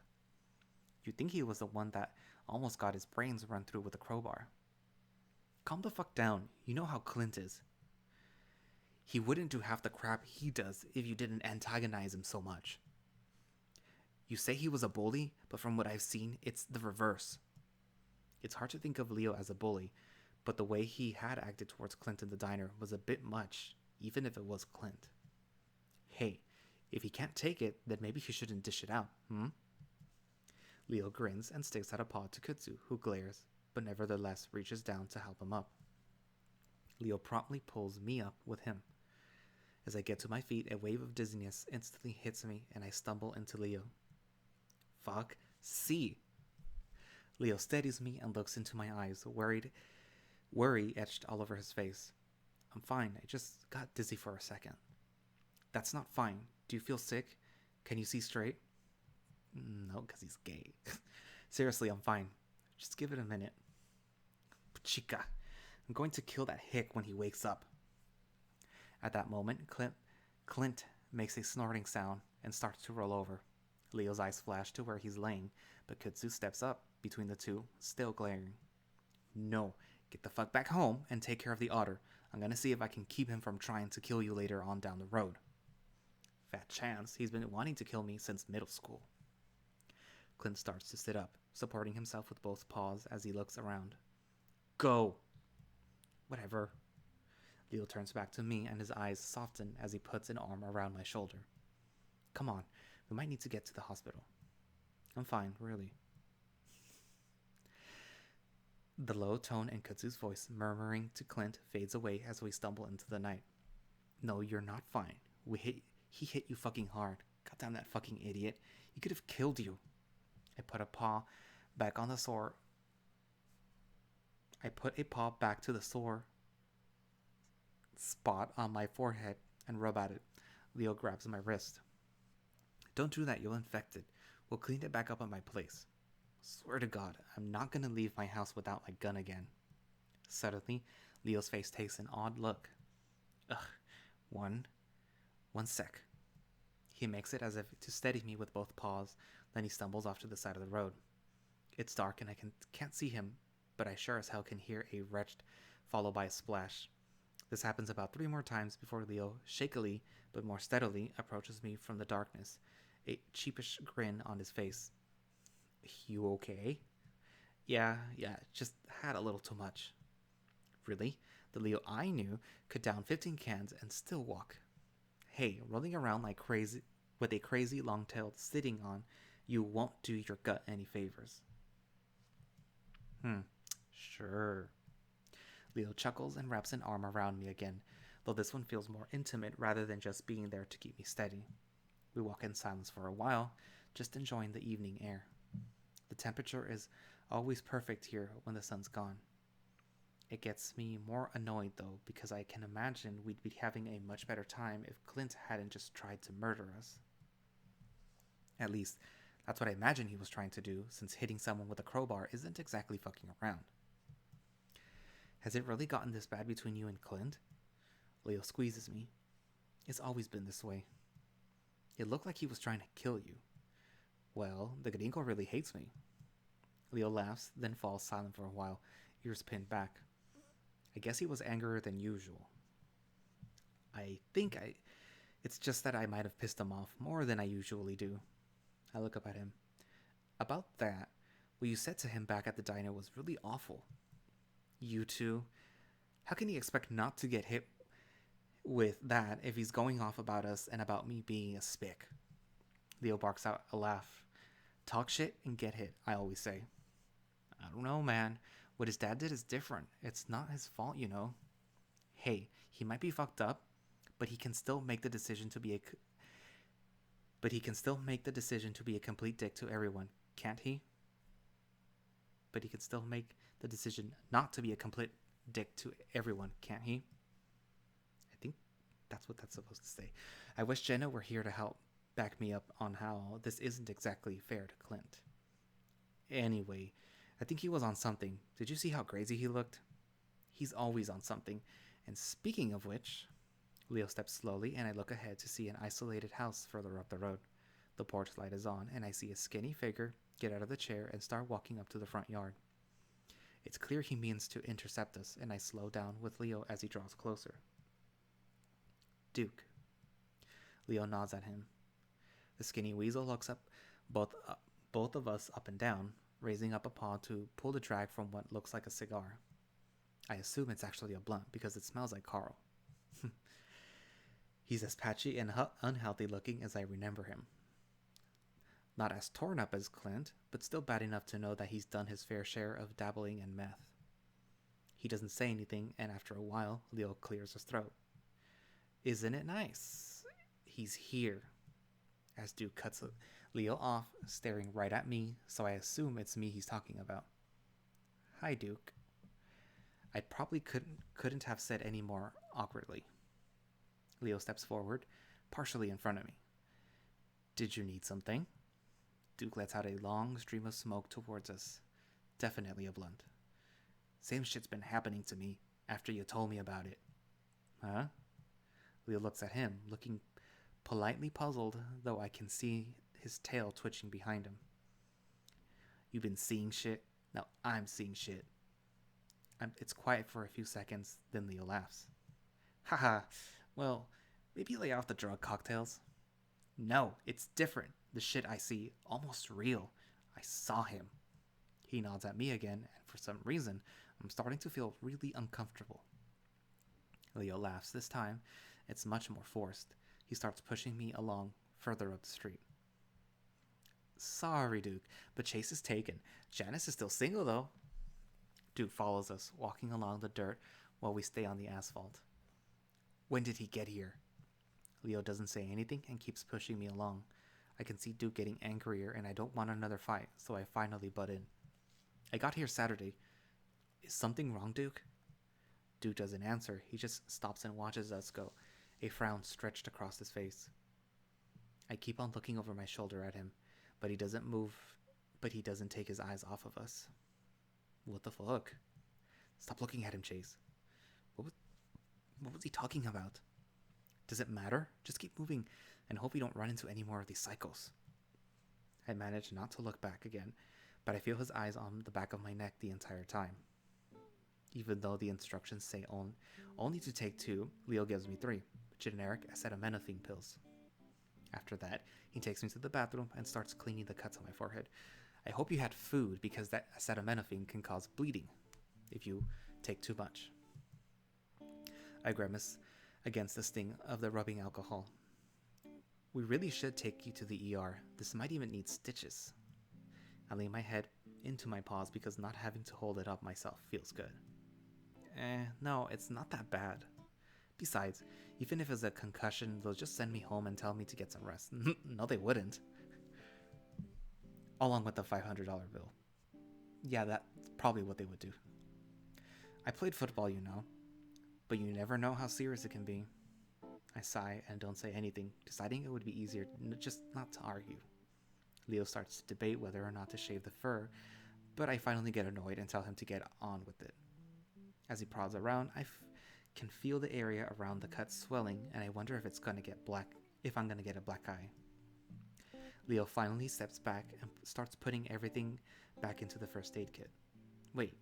You'd think he was the one that almost got his brains run through with a crowbar. Calm the fuck down. You know how Clint is. He wouldn't do half the crap he does if you didn't antagonize him so much. You say he was a bully, but from what I've seen, it's the reverse. It's hard to think of Leo as a bully, but the way he had acted towards Clint in the diner was a bit much, even if it was Clint. Hey, if he can't take it, then maybe he shouldn't dish it out, Leo grins and sticks out a paw to Kudzu, who glares, but nevertheless reaches down to help him up. Leo promptly pulls me up with him. As I get to my feet, a wave of dizziness instantly hits me and I stumble into Leo. Fuck, see! Leo steadies me and looks into my eyes, worry etched all over his face. I'm fine, I just got dizzy for a second. That's not fine. Do you feel sick? Can you see straight? No, because he's gay. Seriously, I'm fine. Just give it a minute. Chica, I'm going to kill that hick when he wakes up. At that moment, Clint makes a snorting sound and starts to roll over. Leo's eyes flash to where he's laying, but Kudzu steps up between the two, still glaring. No, get the fuck back home and take care of the otter. I'm gonna see if I can keep him from trying to kill you later on down the road. Fat chance, he's been wanting to kill me since middle school. Clint starts to sit up, supporting himself with both paws as he looks around. Go! Whatever. Leo turns back to me and his eyes soften as he puts an arm around my shoulder. Come on, we might need to get to the hospital. I'm fine, really. The low tone in Kudzu's voice murmuring to Clint fades away as we stumble into the night. No, you're not fine. He hit you fucking hard. Goddamn that fucking idiot. He could have killed you. I put a paw back to the sore spot on my forehead and rub at it. Leo grabs my wrist. Don't do that, you'll infect it. We'll clean it back up at my place. Swear to God, I'm not gonna leave my house without my gun again. Suddenly, Leo's face takes an odd look. Ugh. One sec. He makes it as if to steady me with both paws, then he stumbles off to the side of the road. It's dark and I can't see him, but I sure as hell can hear a retched followed by a splash. This happens about 3 more times before Leo, shakily but more steadily, approaches me from the darkness, a cheapish grin on his face. You okay? Yeah, just had a little too much. Really? The Leo I knew could down 15 cans and still walk. Hey, rolling around like crazy with a crazy long-tailed sitting on, you won't do your gut any favors. Sure. Leo chuckles and wraps an arm around me again, though this one feels more intimate rather than just being there to keep me steady. We walk in silence for a while, just enjoying the evening air. The temperature is always perfect here when the sun's gone. It gets me more annoyed though, because I can imagine we'd be having a much better time if Clint hadn't just tried to murder us. At least, that's what I imagine he was trying to do, since hitting someone with a crowbar isn't exactly fucking around. Has it really gotten this bad between you and Clint? Leo squeezes me. It's always been this way. It looked like he was trying to kill you. Well, the gringo really hates me. Leo laughs, then falls silent for a while, ears pinned back. I guess he was angrier than usual. It's just that I might have pissed him off more than I usually do. I look up at him. About that, what you said to him back at the diner was really awful. You two? How can he expect not to get hit with that if he's going off about us and about me being a spick? Leo barks out a laugh. Talk shit and get hit, I always say. I don't know, man. What his dad did is different. It's not his fault, you know. Hey, he might be fucked up, but he can still make the decision to be a complete dick to everyone, can't he? But he can still make the decision not to be a complete dick to everyone, can't he? I think that's what that's supposed to say. I wish Jenna were here to help back me up on how this isn't exactly fair to Clint. Anyway, I think he was on something. Did you see how crazy he looked? He's always on something. And speaking of which, Leo steps slowly, and I look ahead to see an isolated house further up the road. The porch light is on, and I see a skinny figure get out of the chair and start walking up to the front yard. It's clear he means to intercept us, and I slow down with Leo as he draws closer. Duke. Leo nods at him. The skinny weasel looks up both of us up and down, raising up a paw to pull the drag from what looks like a cigar. I assume it's actually a blunt because it smells like Carl. He's as patchy and unhealthy looking as I remember him. Not as torn up as Clint, but still bad enough to know that he's done his fair share of dabbling in meth. He doesn't say anything, and after a while, Leo clears his throat. Isn't it nice? He's here. As Duke cuts Leo off, staring right at me, so I assume it's me he's talking about. Hi, Duke. I probably couldn't have said any more awkwardly. Leo steps forward, partially in front of me. Did you need something? Duke lets out a long stream of smoke towards us. Definitely a blunt. Same shit's been happening to me after you told me about it. Huh? Leo looks at him, looking politely puzzled, though I can see his tail twitching behind him. You've been seeing shit? Now I'm seeing shit. It's quiet for a few seconds, then Leo laughs. Haha, well, maybe lay off the drug cocktails. No, it's different. The shit I see, almost real. I saw him. He nods at me again, and for some reason, I'm starting to feel really uncomfortable. Leo laughs this time. It's much more forced. He starts pushing me along further up the street. Sorry, Duke, but Chase is taken. Janice is still single, though. Duke follows us, walking along the dirt while we stay on the asphalt. When did he get here? Leo doesn't say anything and keeps pushing me along. I can see Duke getting angrier, and I don't want another fight, so I finally butt in. I got here Saturday. Is something wrong, Duke? Duke doesn't answer. He just stops and watches us go, a frown stretched across his face. I keep on looking over my shoulder at him, but he doesn't move, but he doesn't take his eyes off of us. What the fuck? Stop looking at him, Chase. What was he talking about? Does it matter? Just keep moving and hope we don't run into any more of these cycles. I manage not to look back again, but I feel his eyes on the back of my neck the entire time. Even though the instructions say only to take 2, Leo gives me 3, generic acetaminophen pills. After that, he takes me to the bathroom and starts cleaning the cuts on my forehead. I hope you had food because that acetaminophen can cause bleeding if you take too much. I grimace against the sting of the rubbing alcohol. We really should take you to the ER. This might even need stitches. I lay my head into my paws because not having to hold it up myself feels good. No, it's not that bad. Besides, even if it's a concussion, they'll just send me home and tell me to get some rest. No, they wouldn't. Along with the $500 bill. Yeah, that's probably what they would do. I played football, you know, but you never know how serious it can be. I sigh and don't say anything, deciding it would be easier just not to argue. Leo starts to debate whether or not to shave the fur, but I finally get annoyed and tell him to get on with it. As he prods around, I can feel the area around the cut swelling, and I wonder if I'm gonna get a black eye. Leo finally steps back and starts putting everything back into the first aid kit. Wait.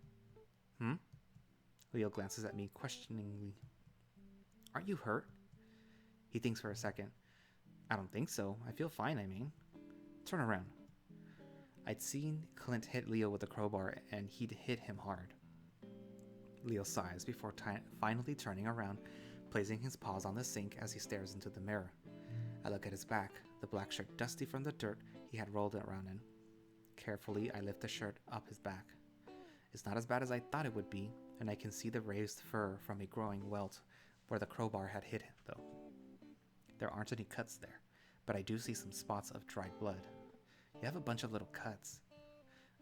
Leo glances at me questioningly. Aren't you hurt? He thinks for a second. I don't think so. I feel fine, I mean. Turn around. I'd seen Clint hit Leo with a crowbar, and he'd hit him hard. Leo sighs before finally turning around, placing his paws on the sink as he stares into the mirror. I look at his back, the black shirt dusty from the dirt he had rolled around in. Carefully, I lift the shirt up his back. It's not as bad as I thought it would be, and I can see the raised fur from a growing welt where the crowbar had hit him, though. There aren't any cuts there, but I do see some spots of dried blood. You have a bunch of little cuts.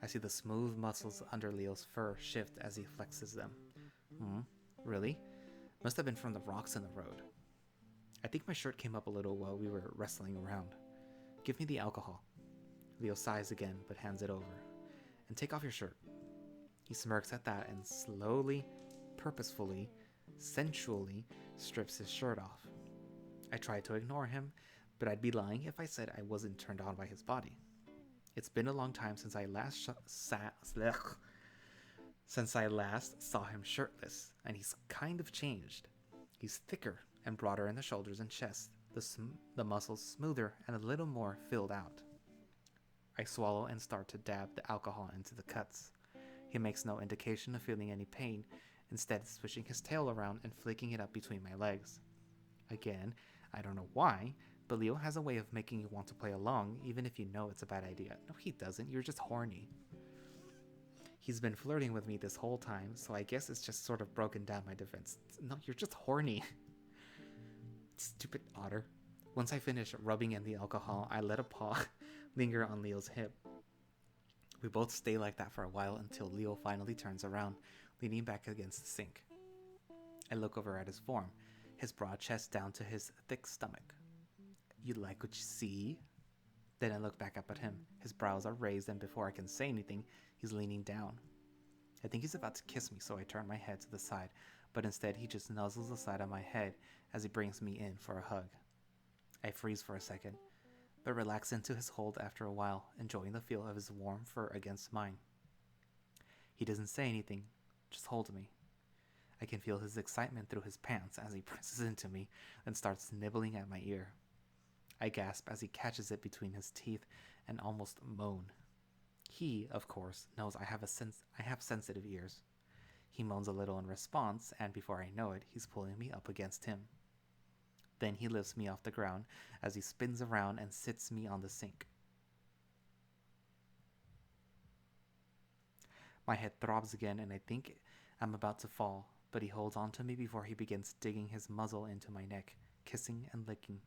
I see the smooth muscles under Leo's fur shift as he flexes them. Really? Must have been from the rocks in the road. I think my shirt came up a little while we were wrestling around. Give me the alcohol. Leo sighs again, but hands it over. And take off your shirt. He smirks at that and slowly, purposefully, sensually strips his shirt off. I tried to ignore him, but I'd be lying if I said I wasn't turned on by his body. It's been a long time since since I last saw him shirtless, and he's kind of changed. He's thicker and broader in the shoulders and chest, the muscles smoother and a little more filled out. I swallow and start to dab the alcohol into the cuts. He makes no indication of feeling any pain, instead switching his tail around and flicking it up between my legs. Again, I don't know why, but Leo has a way of making you want to play along even if you know it's a bad idea. No, he doesn't. You're just horny. He's been flirting with me this whole time, so I guess it's just sort of broken down my defense. No, you're just horny. Stupid otter. Once I finish rubbing in the alcohol, I let a paw linger on Leo's hip. We both stay like that for a while until Leo finally turns around, leaning back against the sink. I look over at his form, his broad chest down to his thick stomach. You like what you see? Then I look back up at him. His brows are raised, and before I can say anything, he's leaning down. I think he's about to kiss me, so I turn my head to the side, but instead he just nuzzles the side of my head as he brings me in for a hug. I freeze for a second, but relax into his hold after a while, enjoying the feel of his warm fur against mine. He doesn't say anything, just holds me. I can feel his excitement through his pants as he presses into me and starts nibbling at my ear. I gasp as he catches it between his teeth and almost moan. He, of course, knows I have sensitive ears. He moans a little in response, and before I know it, he's pulling me up against him. Then he lifts me off the ground as he spins around and sits me on the sink. My head throbs again, and I think I'm about to fall, but he holds on to me before he begins digging his muzzle into my neck, kissing and licking.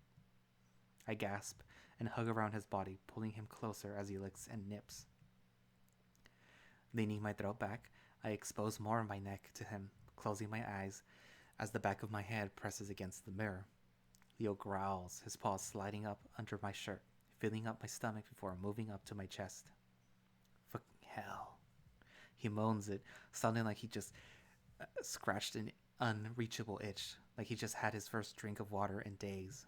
I gasp and hug around his body, pulling him closer as he licks and nips. Leaning my throat back, I expose more of my neck to him, closing my eyes as the back of my head presses against the mirror. Leo growls, his paws sliding up under my shirt, filling up my stomach before moving up to my chest. Fucking hell. He moans it, sounding like he just scratched an unreachable itch, like he just had his first drink of water in days.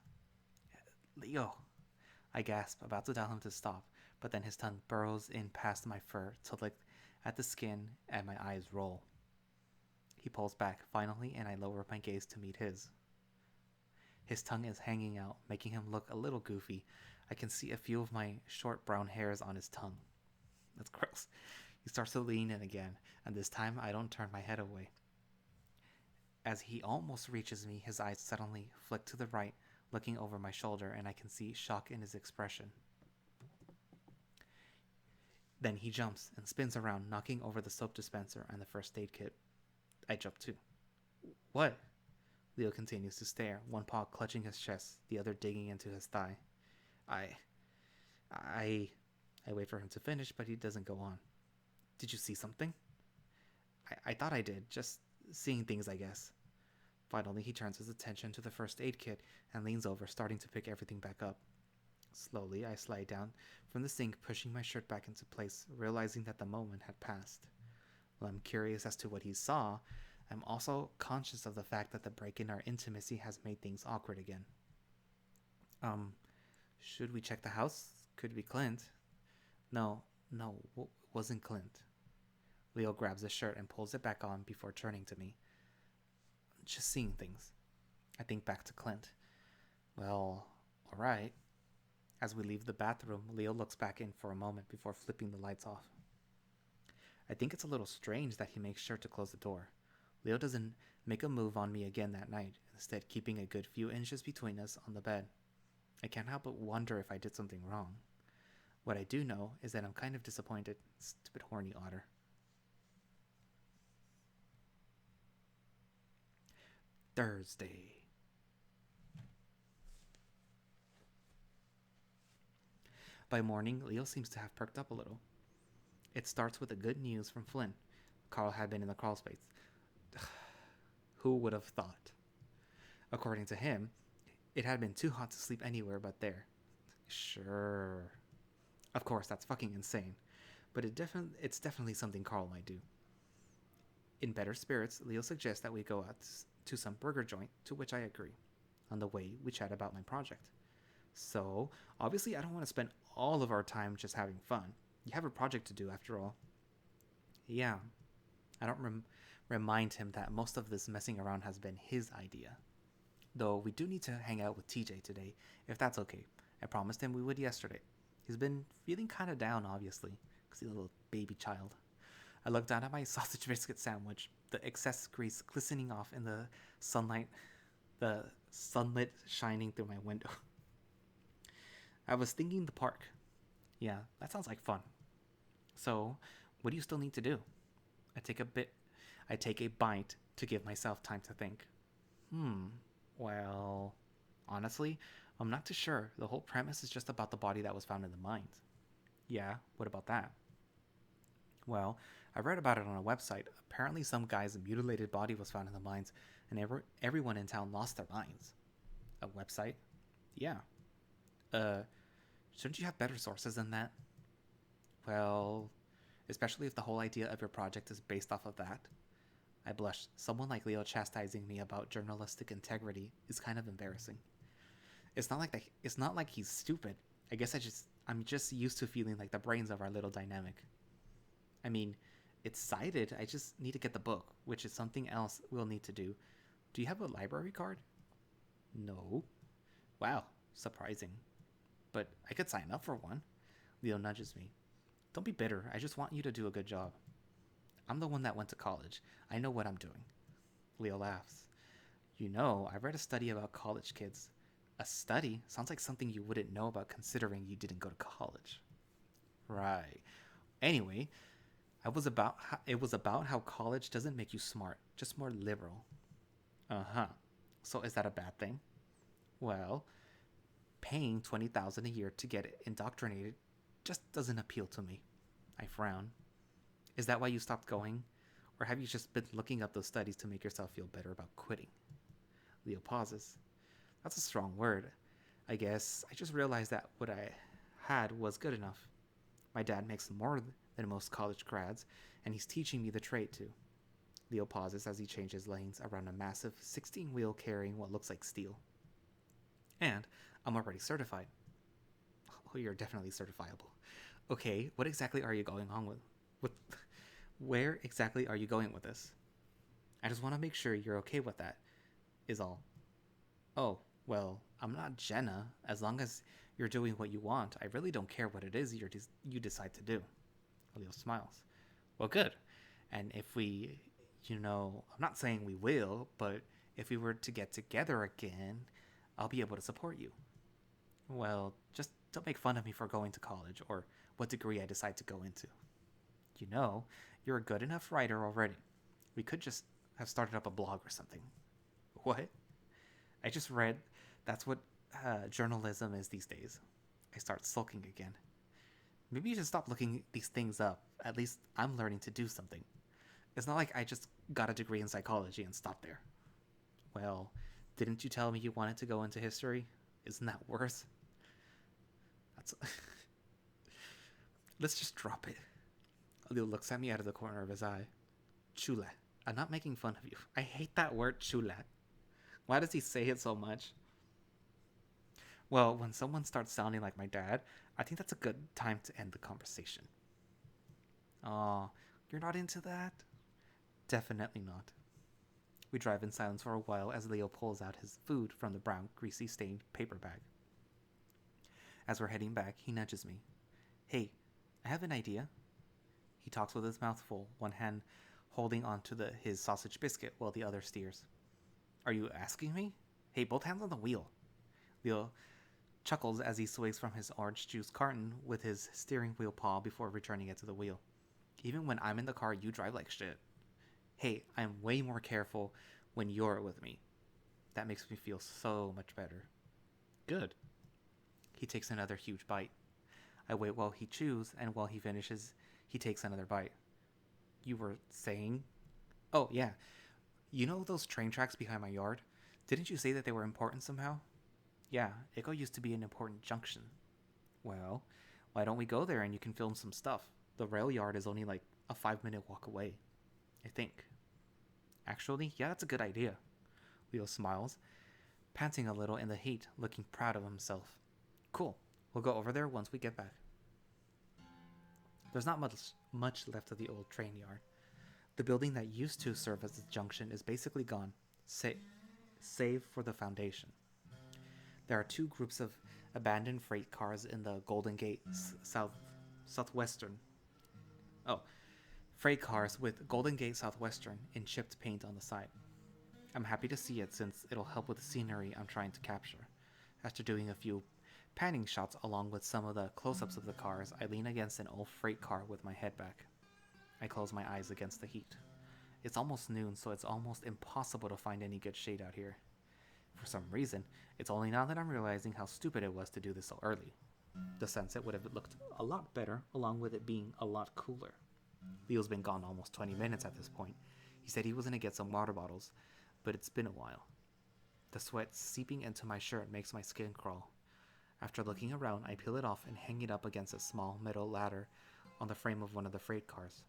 Leo, I gasp, about to tell him to stop, but then his tongue burrows in past my fur to lick at the skin, and my eyes roll. He pulls back, finally, and I lower my gaze to meet his. His tongue is hanging out, making him look a little goofy. I can see a few of my short brown hairs on his tongue. That's gross. He starts to lean in again, and this time I don't turn my head away. As he almost reaches me, his eyes suddenly flick to the right, looking over my shoulder, and I can see shock in his expression. Then he jumps and spins around, knocking over the soap dispenser and the first aid kit. I jump too. What? Leo continues to stare, one paw clutching his chest, the other digging into his thigh. I wait for him to finish, but he doesn't go on. Did you see something? I thought I did, just seeing things, I guess. Finally, he turns his attention to the first aid kit and leans over, starting to pick everything back up. Slowly, I slide down from the sink, pushing my shirt back into place, realizing that the moment had passed. While I'm curious as to what he saw, I'm also conscious of the fact that the break in our intimacy has made things awkward again. Should we check the house? Could be Clint. No, wasn't Clint. Leo grabs his shirt and pulls it back on before turning to me. Just seeing things. I think back to Clint. Well, alright. As we leave the bathroom, Leo looks back in for a moment before flipping the lights off. I think it's a little strange that he makes sure to close the door. Leo doesn't make a move on me again that night, instead keeping a good few inches between us on the bed. I can't help but wonder if I did something wrong. What I do know is that I'm kind of disappointed. Stupid horny otter. Thursday. By morning, Leo seems to have perked up a little. It starts with the good news from Flynn. Carl had been in the crawl space. Who would have thought? According to him, it had been too hot to sleep anywhere but there. Sure. Of course, that's fucking insane. But it's definitely something Carl might do. In better spirits, Leo suggests that we go out to some burger joint, to which I agree. On the way, we chat about my project. So, obviously, I don't want to spend all of our time just having fun. You have a project to do, after all. Yeah, I don't remind him that most of this messing around has been his idea. Though we do need to hang out with TJ today, if that's okay. I promised him we would yesterday. He's been feeling kind of down, obviously, because he's a little baby child. I looked down at my sausage biscuit sandwich, the excess grease glistening off in sunlight, the sunlit shining through my window. I was thinking the park. Yeah, that sounds like fun. So, what do you still need to do? I take a bit. I take a bite to give myself time to think. Well, honestly, I'm not too sure. The whole premise is just about the body that was found in the mines. Yeah, what about that? Well, I read about it on a website. Apparently, some guy's mutilated body was found in the mines, and everyone in town lost their minds. A website? Yeah. Uh, shouldn't you have better sources than that? Well, especially if the whole idea of your project is based off of that. I blushed. Someone like Leo chastising me about journalistic integrity is kind of embarrassing. It's not like he's stupid. I guess I'm just used to feeling like the brains of our little dynamic. I mean, it's cited. I just need to get the book, which is something else we'll need to do. Do you have a library card? No. Wow, surprising. But I could sign up for one. Leo nudges me. Don't be bitter. I just want you to do a good job. I'm the one that went to college. I know what I'm doing. Leo laughs. You know, I read a study about college kids. A study? Sounds like something you wouldn't know about considering you didn't go to college. Right. Anyway, it was about how college doesn't make you smart, just more liberal. Uh-huh. So is that a bad thing? Well, paying $20,000 a year to get indoctrinated just doesn't appeal to me. I frown. Is that why you stopped going? Or have you just been looking up those studies to make yourself feel better about quitting? Leo pauses. That's a strong word. I guess I just realized that what I had was good enough. My dad makes more than most college grads, and he's teaching me the trade too. Leo pauses as he changes lanes around a massive 16-wheel carrying what looks like steel. And I'm already certified. Oh, you're definitely certifiable. Okay, what exactly are you going on with where exactly are you going with this? I just want to make sure you're okay with that, is all. Oh, well, I'm not Jenna. As long as you're doing what you want, I really don't care what it is you decide to do. Leo smiles. Well, good. And if I'm not saying we will, but if we were to get together again, I'll be able to support you. Well, just don't make fun of me for going to college or what degree I decide to go into. You know, you're a good enough writer already. We could just have started up a blog or something. What? I just read that's what journalism is these days. I start sulking again. Maybe you should stop looking these things up. At least I'm learning to do something. It's not like I just got a degree in psychology and stopped there. Well, didn't you tell me you wanted to go into history? Isn't that worse? That's... Let's just drop it. Leo looks at me out of the corner of his eye. Chula. I'm not making fun of you. I hate that word, chula. Why does he say it so much? Well, when someone starts sounding like my dad, I think that's a good time to end the conversation. Aw, you're not into that? Definitely not. We drive in silence for a while as Leo pulls out his food from the brown, greasy stained paper bag. As we're heading back, he nudges me. Hey, I have an idea. He talks with his mouth full, one hand holding onto his sausage biscuit while the other steers. Are you asking me? Hey, both hands on the wheel. Leo chuckles as he sways from his orange juice carton with his steering wheel paw before returning it to the wheel. Even when I'm in the car, you drive like shit. Hey, I'm way more careful when you're with me. That makes me feel so much better. Good. He takes another huge bite. I wait while he chews, and while he finishes, he takes another bite. You were saying? Oh, yeah. You know those train tracks behind my yard? Didn't you say that they were important somehow? Yeah, Ico used to be an important junction. Well, why don't we go there and you can film some stuff? The rail yard is only like a 5-minute walk away, I think. Actually, yeah, that's a good idea. Leo smiles. panting a little in the heat, looking proud of himself. Cool. We'll go over there once we get back. There's not much left of the old train yard. The building that used to serve as the junction is basically gone, save for the foundation. There are two groups of abandoned freight cars in the Golden Gate Southwestern. Oh, freight cars with Golden Gate Southwestern in chipped paint on the side. I'm happy to see it since it'll help with the scenery I'm trying to capture. After doing a few panning shots along with some of the close-ups of the cars, I lean against an old freight car with my head back. I close my eyes against the heat. It's almost noon, so it's almost impossible to find any good shade out here. For some reason, it's only now that I'm realizing how stupid it was to do this so early. The sunset would have looked a lot better, along with it being a lot cooler. Leo's been gone almost 20 minutes at this point. He said he was going to get some water bottles, but it's been a while. The sweat seeping into my shirt makes my skin crawl. After looking around, I peel it off and hang it up against a small metal ladder on the frame of one of the freight cars.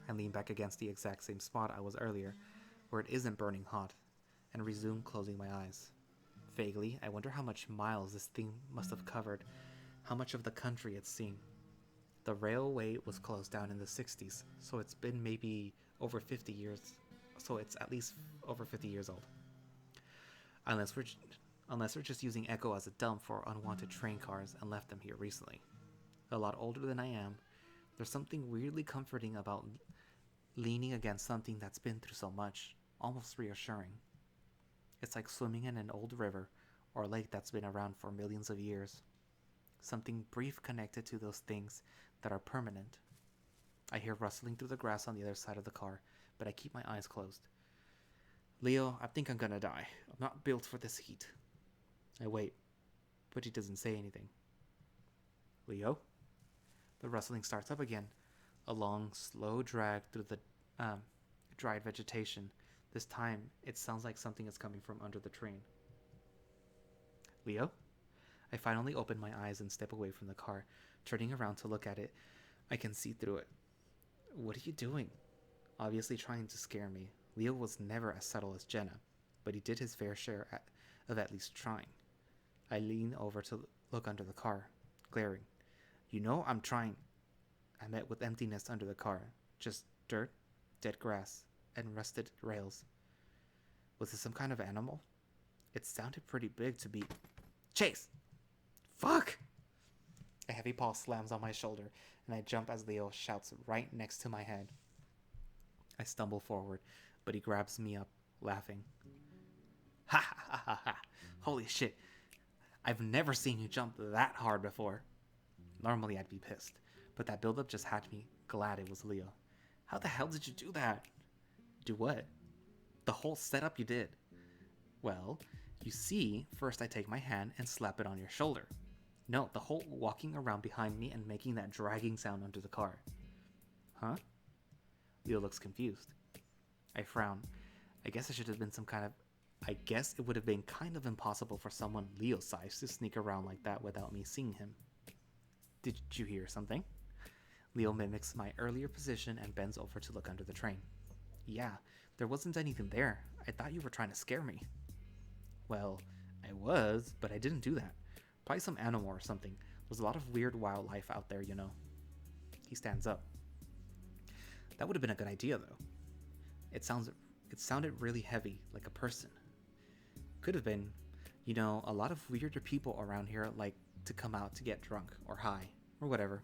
I lean back against the exact same spot I was earlier, where it isn't burning hot, and resume closing my eyes. Vaguely, I wonder how much miles this thing must have covered, how much of the country it's seen. The railway was closed down in the 60s, so it's been maybe over 50 years, so it's at least over 50 years old. Unless we're just using Echo as a dump for unwanted train cars and left them here recently. A lot older than I am, there's something weirdly comforting about leaning against something that's been through so much, almost reassuring. It's like swimming in an old river or lake that's been around for millions of years. Something brief connected to those things that are permanent. I hear rustling through the grass on the other side of the car, but I keep my eyes closed. Leo, I think I'm gonna die. I'm not built for this heat. I wait, but he doesn't say anything. Leo? The rustling starts up again, a long, slow drag through the dried vegetation. This time, it sounds like something is coming from under the train. Leo? I finally open my eyes and step away from the car. Turning around to look at it, I can see through it. What are you doing? Obviously trying to scare me. Leo was never as subtle as Jenna, but he did his fair share of at least trying. I lean over to look under the car, glaring. You know I'm trying. I met with emptiness under the car. Just dirt, dead grass, and rusted rails. Was it some kind of animal? It sounded pretty big to be... Chase! Fuck! A heavy paw slams on my shoulder, and I jump as Leo shouts right next to my head. I stumble forward, but he grabs me up, laughing. Ha ha ha ha ha! Holy shit! I've never seen you jump that hard before. Normally I'd be pissed, but that buildup just had me glad it was Leo. How the hell did you do that? Do what? The whole setup you did. Well, you see, first I take my hand and slap it on your shoulder. No, the whole walking around behind me and making that dragging sound under the car. Huh? Leo looks confused. I frown. I guess it would have been kind of impossible for someone Leo's size to sneak around like that without me seeing him. Did you hear something? Leo mimics my earlier position and bends over to look under the train. Yeah, there wasn't anything there. I thought you were trying to scare me. Well, I was, but I didn't do that. Probably some animal or something. There's a lot of weird wildlife out there, you know. He stands up. That would have been a good idea, though. It sounded really heavy, like a person. Could have been, you know, a lot of weirder people around here like to come out to get drunk or high or whatever.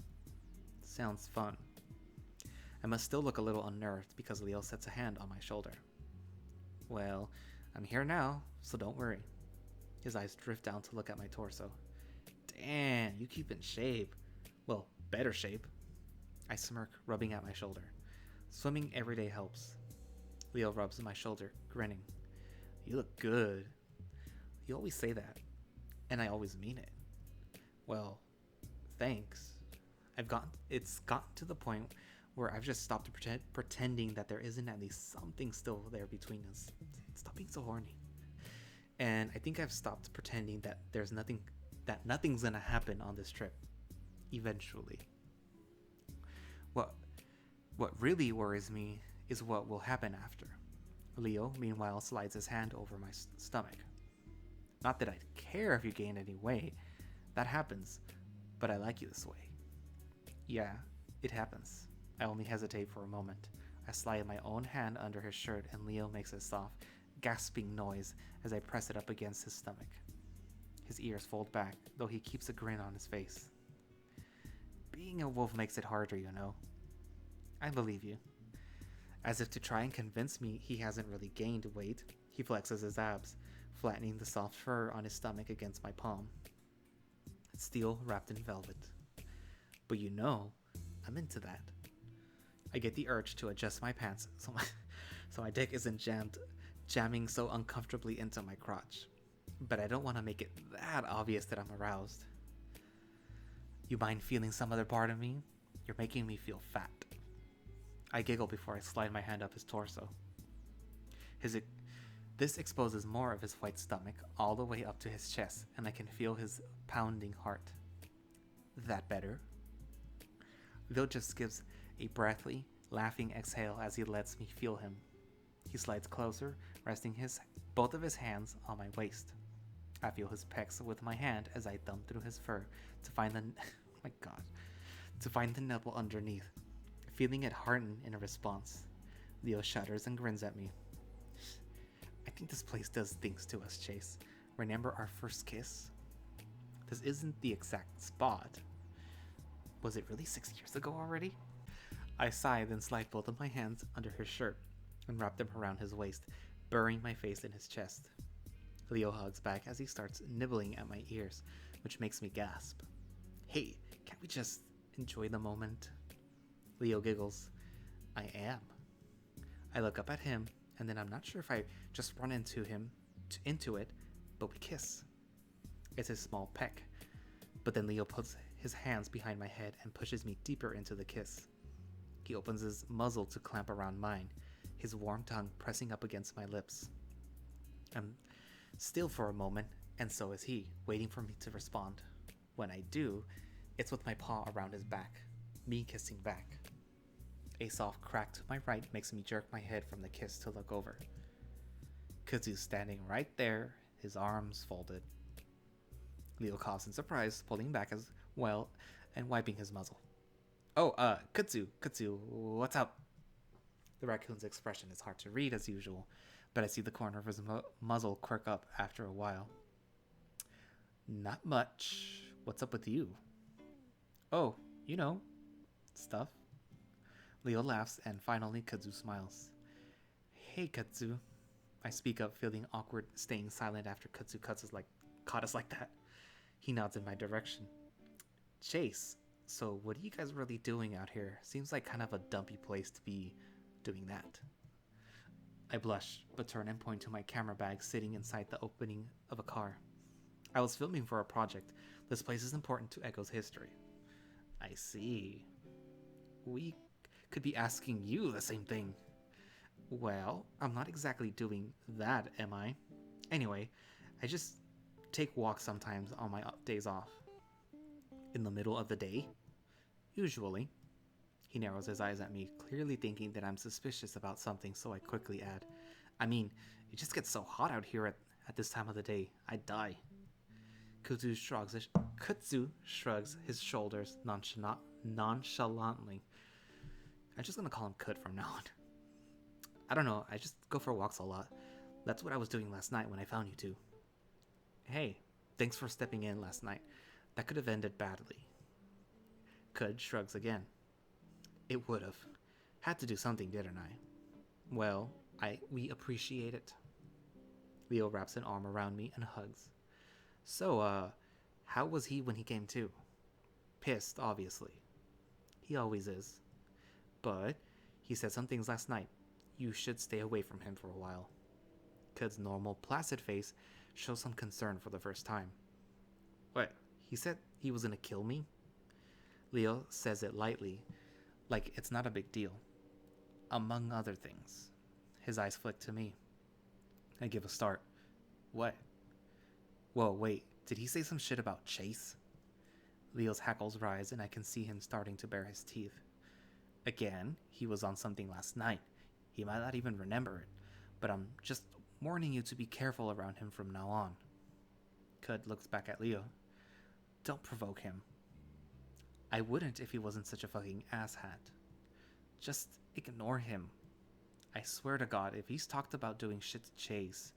Sounds fun. I must still look a little unnerved because Leo sets a hand on my shoulder. Well, I'm here now, so don't worry. His eyes drift down to look at my torso. Damn, you keep in shape. Well, better shape. I smirk, rubbing at my shoulder. Swimming every day helps. Leo rubs my shoulder, grinning. You look good. You always say that, and I always mean it. Well, thanks. It's gotten to the point where I've just stopped pretending that there isn't at least something still there between us. Stop being so horny. And I think I've stopped pretending that nothing's gonna happen on this trip. Eventually. What really worries me is what will happen after. Leo, meanwhile, slides his hand over my stomach. Not that I'd care if you gained any weight. That happens, but I like you this way. Yeah, it happens. I only hesitate for a moment. I slide my own hand under his shirt and Leo makes a soft, gasping noise as I press it up against his stomach. His ears fold back, though he keeps a grin on his face. Being a wolf makes it harder, you know. I believe you. As if to try and convince me he hasn't really gained weight, he flexes his abs, flattening the soft fur on his stomach against my palm. Steel wrapped in velvet. But you know, I'm into that. I get the urge to adjust my pants so my dick isn't jamming so uncomfortably into my crotch. But I don't want to make it that obvious that I'm aroused. You mind feeling some other part of me? You're making me feel fat. I giggle before I slide my hand up his torso. This exposes more of his white stomach all the way up to his chest, and I can feel his pounding heart. That better? Lil just gives a breathy, laughing exhale as he lets me feel him. He slides closer, resting both of his hands on my waist. I feel his pecs with my hand as I thumb through his fur to find to find the nipple underneath, feeling it harden in a response. Leo shudders and grins at me. I think this place does things to us, Chase. Remember our first kiss? This isn't the exact spot. Was it really 6 years ago already? I sigh, then slide both of my hands under his shirt and wrap them around his waist, burying my face in his chest. Leo hugs back as he starts nibbling at my ears, which makes me gasp. Hey, can't we just enjoy the moment? Leo giggles. I am. I look up at him, and then I'm not sure if I just run into it, but we kiss. It's a small peck, but then Leo puts his hands behind my head and pushes me deeper into the kiss. He opens his muzzle to clamp around mine, his warm tongue pressing up against my lips. I'm still for a moment, and so is he, waiting for me to respond. When I do, it's with my paw around his back, me kissing back. A soft crack to my right makes me jerk my head from the kiss to look over. Kudzu's standing right there, his arms folded. Leo coughs in surprise, pulling back as well and wiping his muzzle. Oh, Kudzu, what's up? The raccoon's expression is hard to read as usual, but I see the corner of his muzzle quirk up after a while. Not much. What's up with you? Oh, you know, stuff. Leo laughs, and finally Kudzu smiles. Hey, Kudzu. I speak up, feeling awkward, staying silent after Kudzu caught us like that. He nods in my direction. Chase, so what are you guys really doing out here? Seems like kind of a dumpy place to be doing that. I blush, but turn and point to my camera bag sitting inside the opening of a car. I was filming for a project. This place is important to Echo's history. I see. We could be asking you the same thing. Well, I'm not exactly doing that, am I? Anyway, I just take walks sometimes on my days off. In the middle of the day? Usually. He narrows his eyes at me, clearly thinking that I'm suspicious about something, so I quickly add, I mean, it just gets so hot out here at this time of the day. I'd die. Kudzu shrugs his shoulders nonchalantly. I'm just gonna call him Kud from now on. I don't know, I just go for walks a lot. That's what I was doing last night when I found you two. Hey, thanks for stepping in last night. That could have ended badly. Kud shrugs again. It would have. Had to do something, didn't I? Well, we appreciate it. Leo wraps an arm around me and hugs. So, how was he when he came to? Pissed, obviously. He always is. But he said some things last night. You should stay away from him for a while. Kud's normal, placid face shows some concern for the first time. What? He said he was gonna kill me? Leo says it lightly, like it's not a big deal. Among other things. His eyes flick to me. I give a start. What? Whoa, wait, did he say some shit about Chase? Leo's hackles rise and I can see him starting to bare his teeth. Again, he was on something last night. He might not even remember it, but I'm just warning you to be careful around him from now on. Kud looks back at Leo. Don't provoke him. I wouldn't if he wasn't such a fucking asshat. Just ignore him. I swear to God, if he's talked about doing shit to Chase,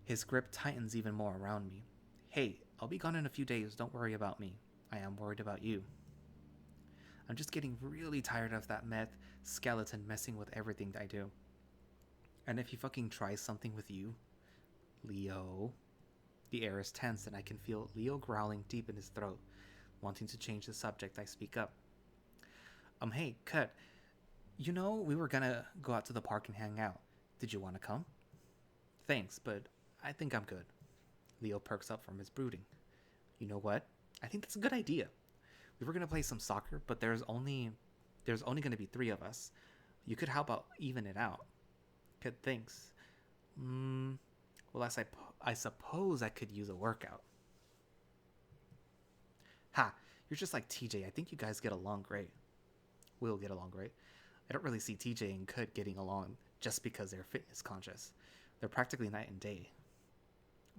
his grip tightens even more around me. Hey, I'll be gone in a few days, don't worry about me. I am worried about you. I'm just getting really tired of that meth skeleton messing with everything I do. And if he fucking tries something with you, Leo. The air is tense and I can feel Leo growling deep in his throat, wanting to change the subject. I speak up. Hey, Kud, you know we were gonna go out to the park and hang out. Did you want to come? Thanks, but I think I'm good. Leo perks up from his brooding. You know what? I think that's a good idea. We were gonna play some soccer, but there's only gonna be 3 of us. You could help out even it out. Kud thinks. Well, I suppose I could use a workout. Ha! You're just like TJ. I think you guys get along great. We'll get along great. I don't really see TJ and Kud getting along just because they're fitness conscious. They're practically night and day.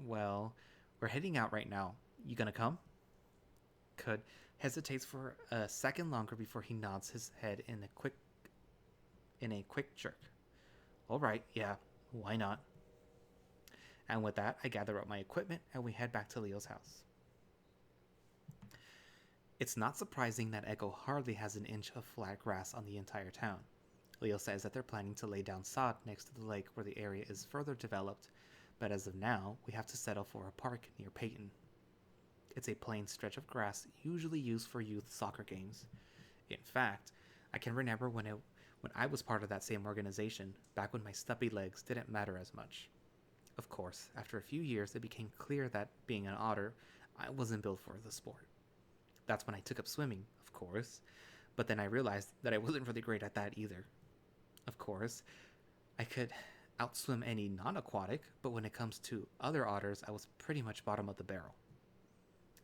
Well, we're heading out right now. You gonna come? Kud hesitates for a second longer before he nods his head in a quick jerk. All right, yeah, why not? And with that, I gather up my equipment and we head back to Leo's house. It's not surprising that Echo hardly has an inch of flat grass on the entire town. Leo says that they're planning to lay down sod next to the lake where the area is further developed, but as of now, we have to settle for a park near Peyton. It's a plain stretch of grass usually used for youth soccer games. In fact, I can remember when I was part of that same organization, back when my stubby legs didn't matter as much. Of course, after a few years, it became clear that, being an otter, I wasn't built for the sport. That's when I took up swimming, of course, but then I realized that I wasn't really great at that either. Of course, I could outswim any non-aquatic, but when it comes to other otters, I was pretty much bottom of the barrel.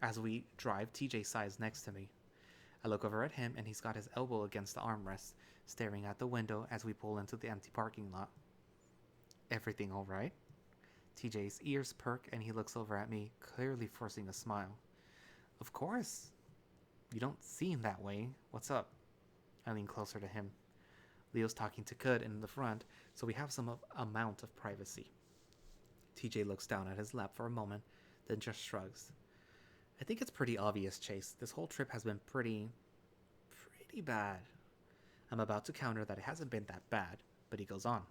As we drive, TJ sighs next to me. I look over at him and he's got his elbow against the armrest, staring out the window as we pull into the empty parking lot. Everything all right? TJ's ears perk and he looks over at me, clearly forcing a smile. Of course. You don't seem that way. What's up? I lean closer to him. Leo's talking to Kud in the front, so we have some amount of privacy. TJ looks down at his lap for a moment, then just shrugs. I think it's pretty obvious, Chase. This whole trip has been pretty bad. I'm about to counter that it hasn't been that bad, but he goes on.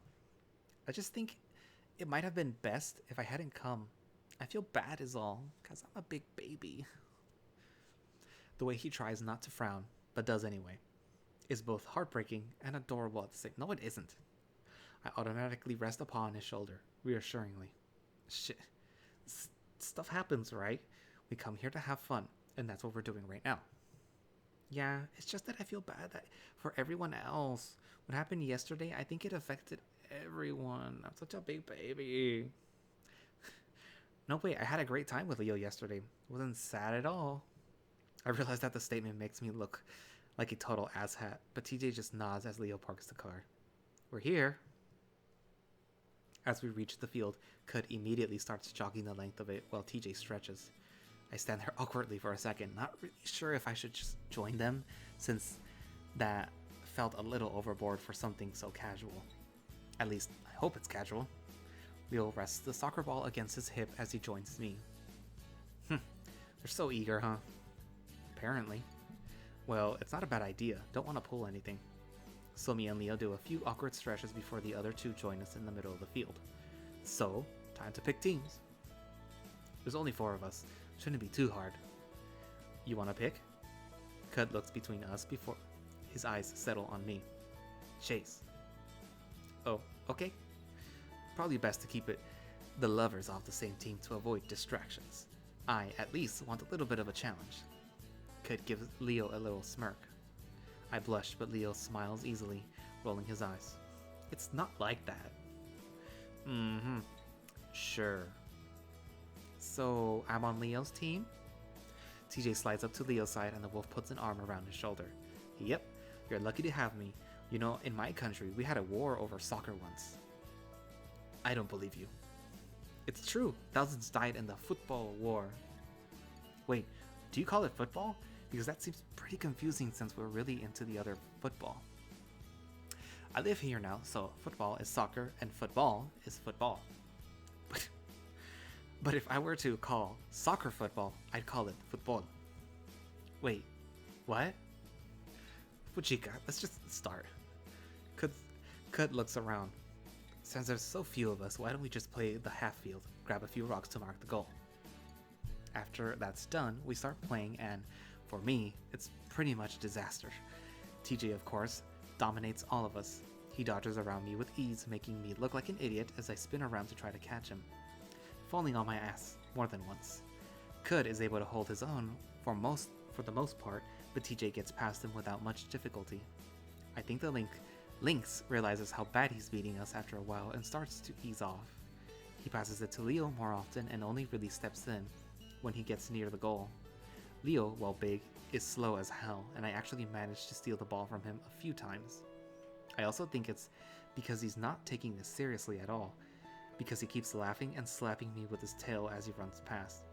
I just think it might have been best if I hadn't come. I feel bad is all, because I'm a big baby. The way he tries not to frown, but does anyway, is both heartbreaking and adorable at the same. No, it isn't. I automatically rest upon his shoulder, reassuringly. Shit. Stuff happens, right? We come here to have fun, and that's what we're doing right now. Yeah, it's just that I feel bad that for everyone else. What happened yesterday, I think it affected everyone. I'm such a big baby. No, wait, I had a great time with Leo yesterday. It wasn't sad at all. I realize that the statement makes me look like a total asshat, but TJ just nods as Leo parks the car. We're here. As we reach the field, Kud immediately starts jogging the length of it while TJ stretches. I stand there awkwardly for a second, not really sure if I should just join them, since that felt a little overboard for something so casual. At least, I hope it's casual. Leo rests the soccer ball against his hip as he joins me. They're so eager, huh? Apparently. Well, it's not a bad idea. Don't want to pull anything. So me and Leo do a few awkward stretches before the other two join us in the middle of the field. So, time to pick teams. There's only 4 of us. Shouldn't be too hard. You want to pick? Kud looks between us before his eyes settle on me. Chase. Oh, okay. Probably best to keep the lovers off the same team to avoid distractions. I, at least, want a little bit of a challenge. Kud gives Leo a little smirk. I blush, but Leo smiles easily, rolling his eyes. It's not like that. Sure. So, I'm on Leo's team? TJ slides up to Leo's side and the wolf puts an arm around his shoulder. Yep, you're lucky to have me. You know, in my country, we had a war over soccer once. I don't believe you. It's true, thousands died in the football war. Wait, do you call it football? Because that seems pretty confusing since we're really into the other football. I live here now, so football is soccer and football is football. But if I were to call soccer football, I'd call it football. Wait, what? Fujika, let's just start. Kud looks around. Since there's so few of us, why don't we just play the half field, grab a few rocks to mark the goal? After that's done, we start playing, and for me, it's pretty much disaster. TJ, of course, dominates all of us. He dodges around me with ease, making me look like an idiot as I spin around to try to catch him, falling on my ass more than once. Kud is able to hold his own for the most part, but TJ gets past him without much difficulty. I think the Lynx realizes how bad he's beating us after a while and starts to ease off. He passes it to Leo more often and only really steps in when he gets near the goal. Leo, while big, is slow as hell, and I actually managed to steal the ball from him a few times. I also think it's because he's not taking this seriously at all, because he keeps laughing and slapping me with his tail as he runs past.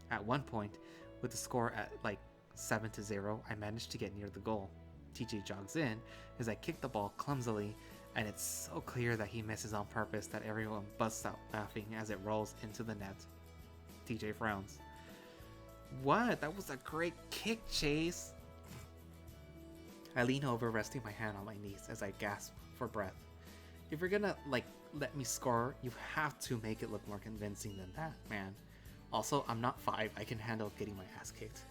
At one point, with the score at like 7-0, I managed to get near the goal. TJ jogs in as I kick the ball clumsily, and it's so clear that he misses on purpose that everyone busts out laughing as it rolls into the net. TJ frowns. What? That was a great kick, Chase! I lean over, resting my hand on my knees as I gasp for breath. If you're gonna, let me score, you have to make it look more convincing than that, man. Also, I'm not 5, I can handle getting my ass kicked.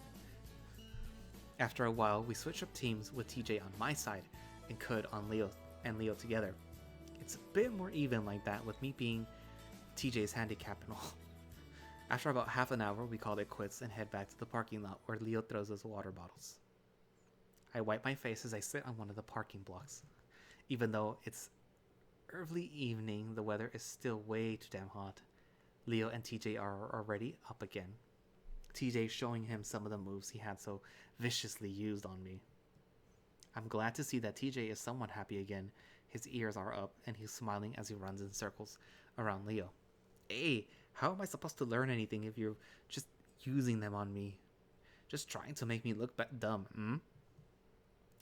After a while, we switch up teams with TJ on my side and Kud on Leo together. It's a bit more even like that, with me being TJ's handicap and all. After about half an hour, we call it quits and head back to the parking lot where Leo throws us water bottles. I wipe my face as I sit on one of the parking blocks. Even though it's early evening, the weather is still way too damn hot. Leo and TJ are already up again. TJ showing him some of the moves he had so viciously used on me. I'm glad to see that TJ is somewhat happy again. His ears are up and he's smiling as he runs in circles around Leo. Hey, how am I supposed to learn anything if you're just using them on me? Just trying to make me look dumb, hmm?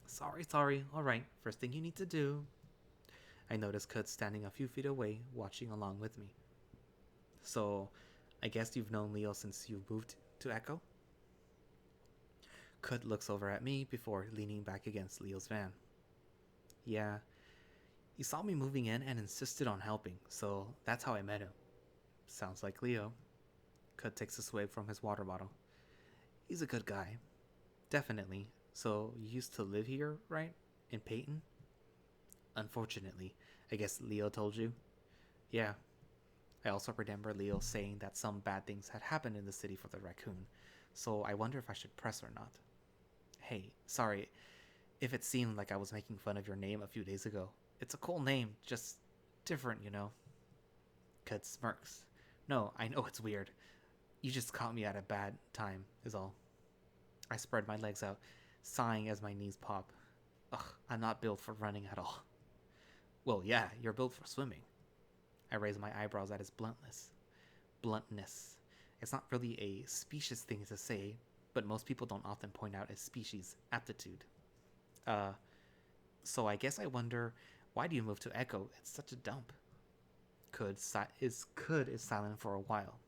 Sorry, alright, first thing you need to do. I notice Kud standing a few feet away, watching along with me. So, I guess you've known Leo since you moved to Echo? Kud looks over at me before leaning back against Leo's van. Yeah, he saw me moving in and insisted on helping, so that's how I met him. Sounds like Leo. Kud takes a swig from his water bottle. He's a good guy. Definitely. So, you used to live here, right? In Peyton? Unfortunately. I guess Leo told you? Yeah. I also remember Leo saying that some bad things had happened in the city for the raccoon, so I wonder if I should press or not. Hey, sorry if it seemed like I was making fun of your name a few days ago. It's a cool name, just different, you know? Kud smirks. No, I know it's weird. You just caught me at a bad time, is all. I spread my legs out, sighing as my knees pop. Ugh, I'm not built for running at all. Well, yeah, you're built for swimming. I raise my eyebrows at his bluntness. Bluntness. It's not really a specious thing to say, but most people don't often point out a species aptitude. So I guess I wonder, why do you move to Echo? It's such a dump. Kud is silent for a while.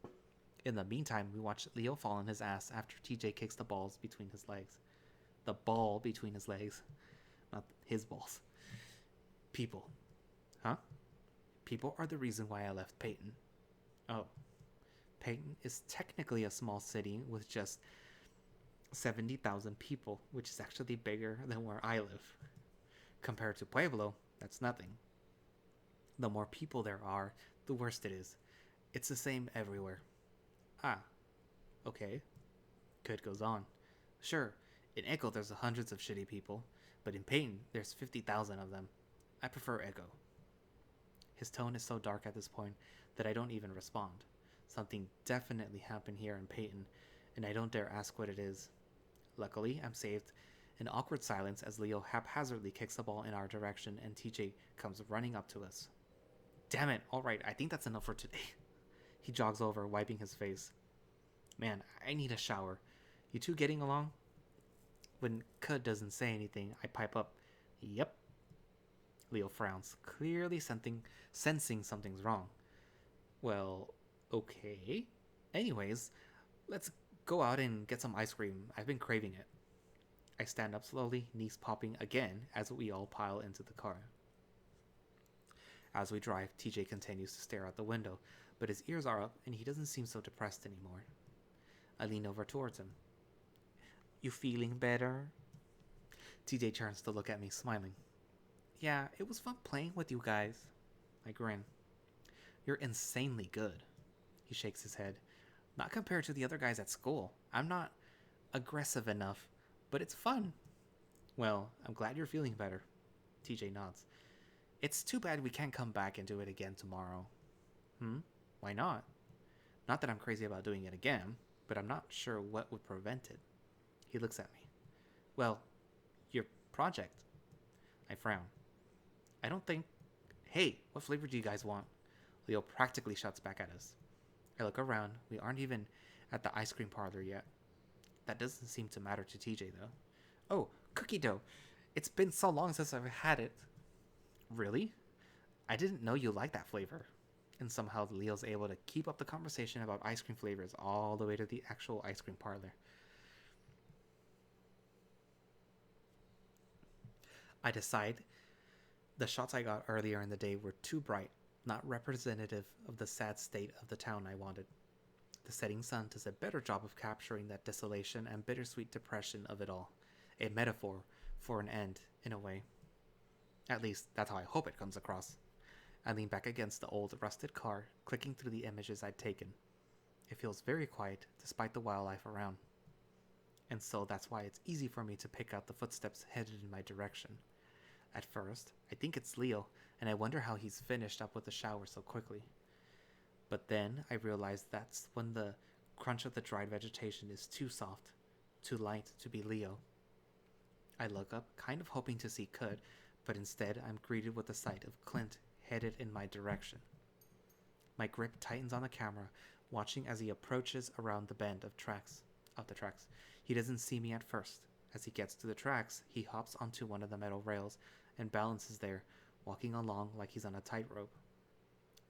In the meantime, we watch Leo fall on his ass after TJ kicks the balls between his legs. The ball between his legs. Not his balls. People. Huh? People are the reason why I left Peyton. Oh. Peyton is technically a small city with just 70,000 people, which is actually bigger than where I live. Compared to Pueblo, that's nothing. The more people there are, the worse it is. It's the same everywhere. Ah. Okay. Kud goes on. Sure, in Echo there's hundreds of shitty people, but in Peyton there's 50,000 of them. I prefer Echo. His tone is so dark at this point that I don't even respond. Something definitely happened here in Peyton, and I don't dare ask what it is. Luckily, I'm saved an awkward silence as Leo haphazardly kicks the ball in our direction and TJ comes running up to us. Damn it, alright, I think that's enough for today. He jogs over, wiping his face. Man, I need a shower. You two getting along? When Kud doesn't say anything, I pipe up, Yep. Leo frowns, clearly sensing something's wrong. Well, okay. Anyways, let's go out and get some ice cream. I've been craving it. I stand up slowly, knees popping again as we all pile into the car. As we drive, TJ continues to stare out the window, but his ears are up and he doesn't seem so depressed anymore. I lean over towards him. You feeling better? TJ turns to look at me, smiling. Yeah, it was fun playing with you guys. I grin. You're insanely good. He shakes his head. Not compared to the other guys at school. I'm not aggressive enough, but it's fun. Well, I'm glad you're feeling better. TJ nods. It's too bad we can't come back and do it again tomorrow. Why not? Not that I'm crazy about doing it again, but I'm not sure what would prevent it. He looks at me. Well, your project. I frown. I don't think... Hey, what flavor do you guys want? Leo practically shouts back at us. I look around. We aren't even at the ice cream parlor yet. That doesn't seem to matter to TJ, though. Oh, cookie dough. It's been so long since I've had it. Really? I didn't know you liked that flavor. And somehow Leo's able to keep up the conversation about ice cream flavors all the way to the actual ice cream parlor. I decide the shots I got earlier in the day were too bright, not representative of the sad state of the town I wanted. The setting sun does a better job of capturing that desolation and bittersweet depression of it all. A metaphor for an end, in a way. At least, that's how I hope it comes across. I lean back against the old, rusted car, clicking through the images I'd taken. It feels very quiet, despite the wildlife around. And so that's why it's easy for me to pick out the footsteps headed in my direction. At first, I think it's Leo, and I wonder how he's finished up with the shower so quickly. But then I realize that's when the crunch of the dried vegetation is too soft, too light to be Leo. I look up, kind of hoping to see Kud, but instead I'm greeted with the sight of Clint headed in my direction. My grip tightens on the camera, watching as he approaches around the bend of the tracks. He doesn't see me at first. As he gets to the tracks, he hops onto one of the metal rails and balances there, walking along like he's on a tightrope.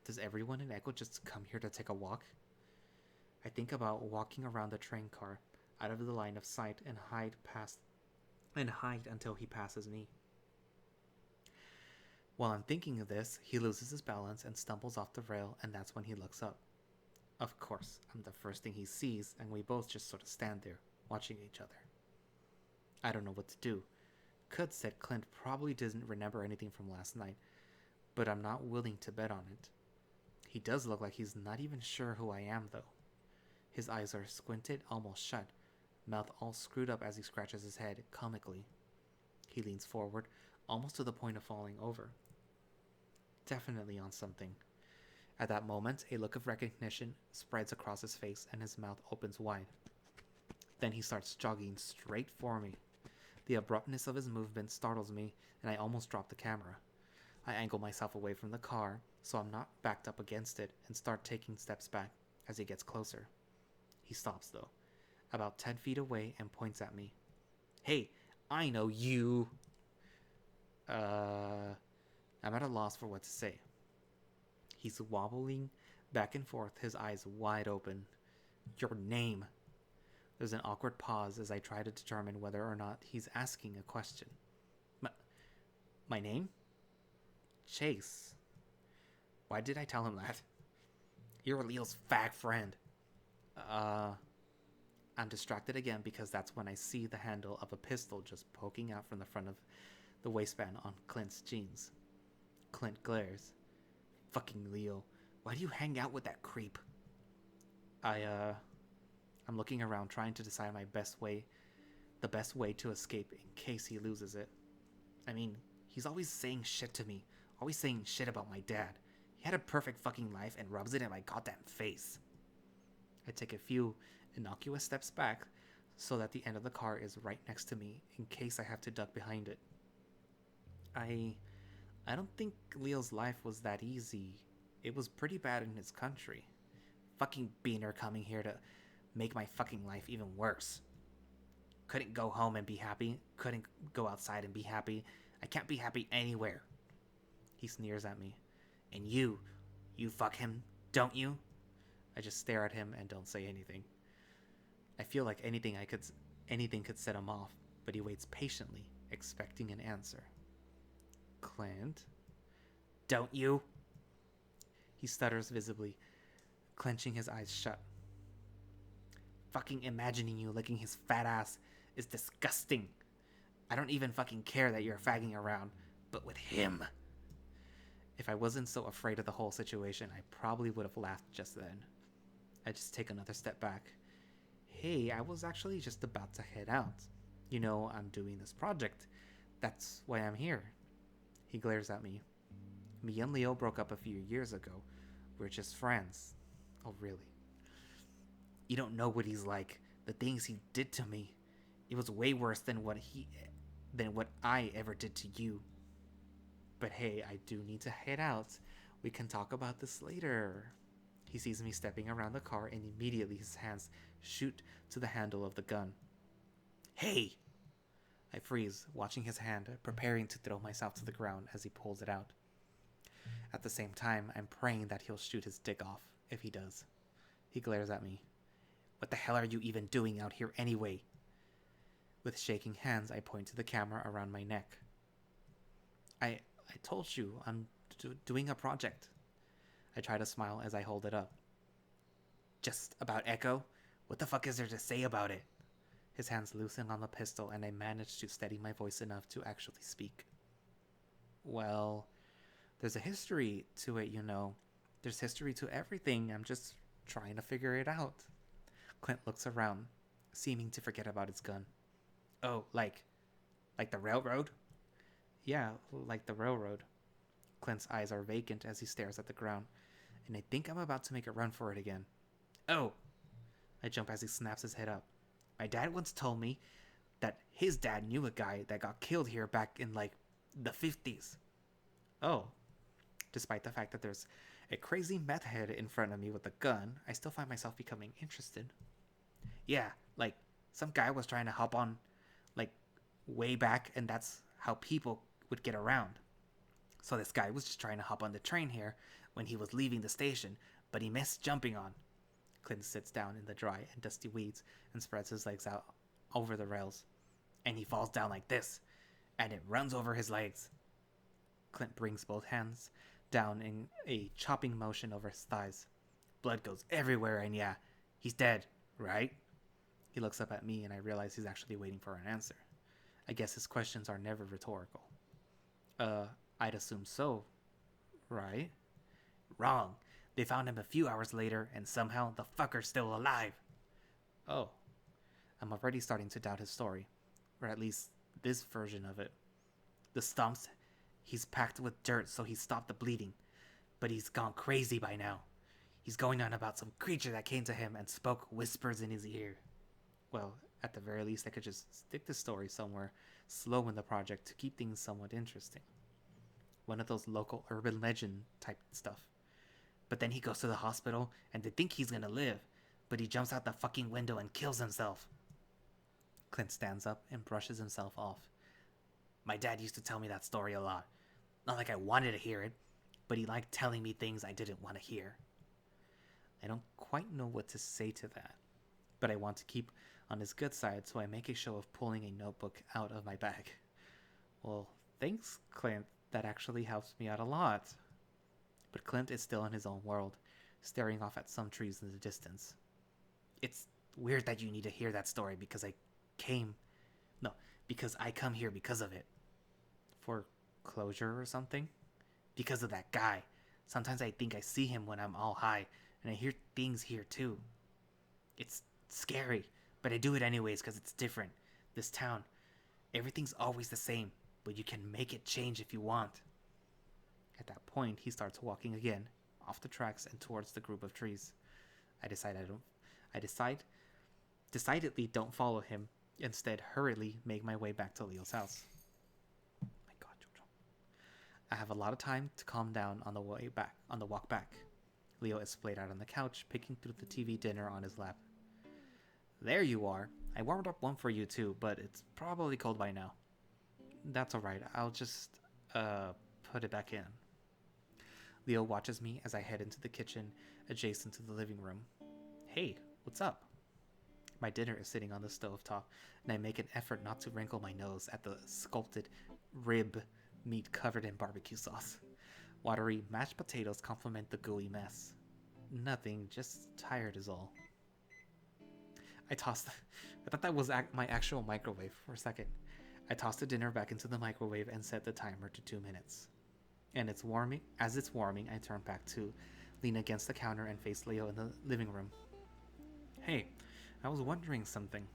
Does everyone in Echo just come here to take a walk? I think about walking around the train car, out of the line of sight, and hide until he passes me. While I'm thinking of this, he loses his balance and stumbles off the rail, and that's when he looks up. Of course, I'm the first thing he sees, and we both just sort of stand there, watching each other. I don't know what to do. Kud said Clint probably doesn't remember anything from last night, but I'm not willing to bet on it. He does look like he's not even sure who I am, though. His eyes are squinted, almost shut, mouth all screwed up as he scratches his head, comically. He leans forward, almost to the point of falling over. Definitely on something. At that moment, a look of recognition spreads across his face and his mouth opens wide. Then he starts jogging straight for me. The abruptness of his movement startles me, and I almost drop the camera. I angle myself away from the car, so I'm not backed up against it, and start taking steps back as he gets closer. He stops, though, about 10 feet away, and points at me. Hey, I know you! I'm at a loss for what to say. He's wobbling back and forth, his eyes wide open. Your name. There's an awkward pause as I try to determine whether or not he's asking a question. My name? Chase. Why did I tell him that? You're Leo's fag friend. I'm distracted again because that's when I see the handle of a pistol just poking out from the front of the waistband on Clint's jeans. Clint glares. Fucking Leo, why do you hang out with that creep? I'm looking around trying to decide the best way to escape in case he loses it. I mean, he's always saying shit to me, always saying shit about my dad. He had a perfect fucking life and rubs it in my goddamn face. I take a few innocuous steps back so that the end of the car is right next to me in case I have to duck behind it. I don't think Leo's life was that easy. It was pretty bad in his country. Fucking beaner coming here to make my fucking life even worse. Couldn't go home and be happy. Couldn't go outside and be happy. I can't be happy anywhere. He sneers at me. And you fuck him, don't you? I just stare at him and don't say anything. I feel like anything could set him off, but he waits patiently, expecting an answer. Clint? Don't you? He stutters visibly, clenching his eyes shut. Fucking imagining you licking his fat ass is disgusting. I don't even fucking care that you're fagging around, but with him. If I wasn't so afraid of the whole situation, I probably would have laughed just then. I just take another step back. Hey, I was actually just about to head out. You know, I'm doing this project. That's why I'm here. He glares at me. Me and Leo broke up a few years ago. We're just friends. Oh, really? You don't know what he's like. The things he did to me. It was way worse than what I ever did to you. But hey, I do need to head out. We can talk about this later. He sees me stepping around the car and immediately his hands shoot to the handle of the gun. Hey! I freeze, watching his hand, preparing to throw myself to the ground as he pulls it out. At the same time, I'm praying that he'll shoot his dick off, if he does. He glares at me. What the hell are you even doing out here anyway? With shaking hands, I point to the camera around my neck. I told you, I'm doing a project. I try to smile as I hold it up. Just about Echo? What the fuck is there to say about it? His hands loosen on the pistol and I manage to steady my voice enough to actually speak. Well, there's a history to it, you know. There's history to everything. I'm just trying to figure it out. Clint looks around, seeming to forget about his gun. Oh, like the railroad? Yeah, like the railroad. Clint's eyes are vacant as he stares at the ground, and I think I'm about to make a run for it again. Oh! I jump as he snaps his head up. My dad once told me that his dad knew a guy that got killed here back in, like, the 50s. Oh. Despite the fact that there's a crazy meth head in front of me with a gun, I still find myself becoming interested. Yeah, like, some guy was trying to hop on, like, way back, and that's how people would get around. So this guy was just trying to hop on the train here when he was leaving the station, but he missed jumping on. Clint sits down in the dry and dusty weeds and spreads his legs out over the rails. And he falls down like this, and it runs over his legs. Clint brings both hands down in a chopping motion over his thighs. Blood goes everywhere, and yeah, he's dead, right? He looks up at me, and I realize he's actually waiting for an answer. I guess his questions are never rhetorical. I'd assume so, right? Wrong. They found him a few hours later, and somehow the fucker's still alive. Oh. I'm already starting to doubt his story, or at least this version of it. The stumps, he's packed with dirt so he stopped the bleeding, but he's gone crazy by now. He's going on about some creature that came to him and spoke whispers in his ear. Well, at the very least, I could just stick the story somewhere slow in the project to keep things somewhat interesting. One of those local urban legend type stuff. But then he goes to the hospital and they think he's gonna live, but he jumps out the fucking window and kills himself. Clint stands up and brushes himself off. My dad used to tell me that story a lot. Not like I wanted to hear it, but he liked telling me things I didn't want to hear. I don't quite know what to say to that, but I want to keep on his good side, so I make a show of pulling a notebook out of my bag. Well, thanks, Clint. That actually helps me out a lot. But Clint is still in his own world, staring off at some trees in the distance. It's weird that you need to hear that story because I come here because of it. For closure or something? Because of that guy. Sometimes I think I see him when I'm all high, and I hear things here too. It's scary, but I do it anyways because it's different. This town, everything's always the same, but you can make it change if you want. At that point, he starts walking again, off the tracks and towards the group of trees. I decidedly don't follow him. Instead, hurriedly make my way back to Leo's house. My God, Jojo. I have a lot of time to calm down on the walk back. Leo is splayed out on the couch, picking through the TV dinner on his lap. There you are. I warmed up one for you too, but it's probably cold by now. That's alright. I'll just, put it back in. Leo watches me as I head into the kitchen adjacent to the living room. Hey, what's up? My dinner is sitting on the stovetop, and I make an effort not to wrinkle my nose at the sculpted rib meat covered in barbecue sauce. Watery mashed potatoes complement the gooey mess. Nothing, just tired is all. I thought that was my actual microwave for a second. I tossed the dinner back into the microwave and set the timer to 2 minutes. And it's warming. As it's warming, I turn back to lean against the counter and face Leo in the living room. Hey, I was wondering something.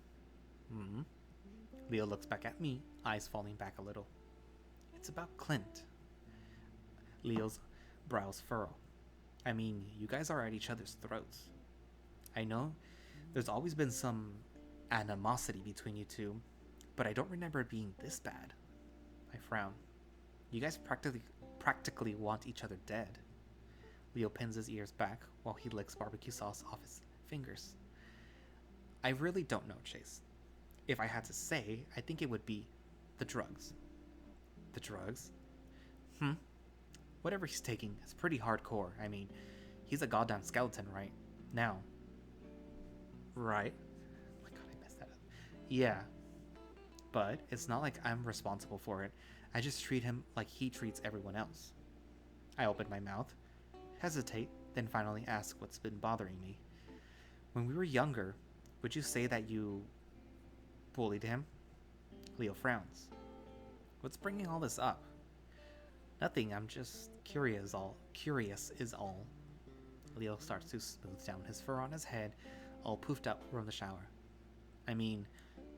Leo looks back at me, eyes falling back a little. It's about Clint. Leo's brows furrow. I mean, you guys are at each other's throats. I know there's always been some animosity between you two, but I don't remember it being this bad. I frown. You guys practically want each other dead. Leo pins his ears back while he licks barbecue sauce off his fingers. I really don't know, Chase. If I had to say, I think it would be the drugs. The drugs? Whatever he's taking is pretty hardcore. I mean, he's a goddamn skeleton right now. Right? Oh my god, I messed that up. Yeah. But it's not like I'm responsible for it. I just treat him like he treats everyone else. I open my mouth, hesitate, then finally ask what's been bothering me. When we were younger, would you say that you bullied him? Leo frowns. What's bringing all this up? Nothing, I'm just curious is all. Leo starts to smooth down his fur on his head, all poofed up from the shower. I mean,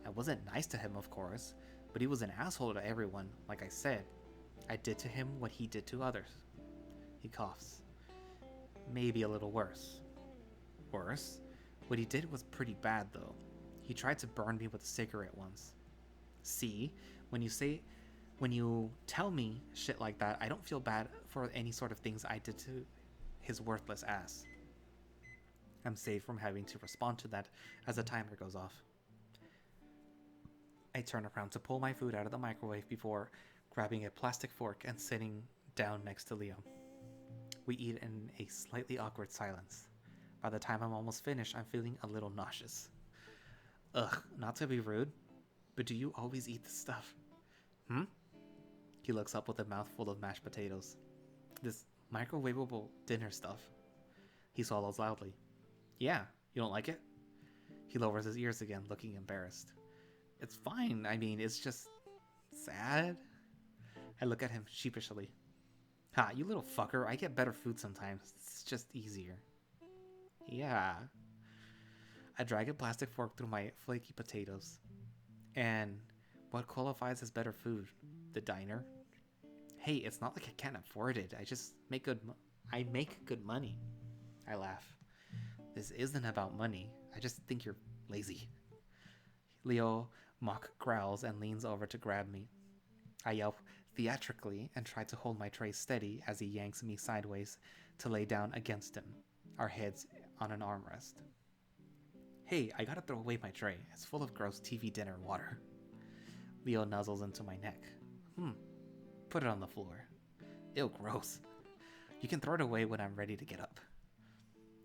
I wasn't nice to him, of course, but he was an asshole to everyone, like I said. I did to him what he did to others. He coughs. Maybe a little worse. Worse? What he did was pretty bad, though. He tried to burn me with a cigarette once. See, when you tell me shit like that, I don't feel bad for any sort of things I did to his worthless ass. I'm saved from having to respond to that as the timer goes off. I turn around to pull my food out of the microwave before grabbing a plastic fork and sitting down next to Leo. We eat in a slightly awkward silence. By the time I'm almost finished, I'm feeling a little nauseous. Ugh, not to be rude, but do you always eat this stuff? He looks up with a mouthful of mashed potatoes. This microwavable dinner stuff. He swallows loudly. Yeah, you don't like it? He lowers his ears again, looking embarrassed. It's fine, I mean, it's just sad. I look at him sheepishly. Ha, you little fucker, I get better food sometimes. It's just easier. Yeah. I drag a plastic fork through my flaky potatoes. And what qualifies as better food? The diner? Hey, it's not like I can't afford it. I just make good money. I laugh. This isn't about money. I just think you're lazy. Leo mock growls and leans over to grab me. I yelp theatrically and try to hold my tray steady as he yanks me sideways to lay down against him, our heads on an armrest. Hey, I gotta throw away my tray. It's full of gross TV dinner water. Leo nuzzles into my neck. Put it on the floor. Ew, gross. You can throw it away when I'm ready to get up.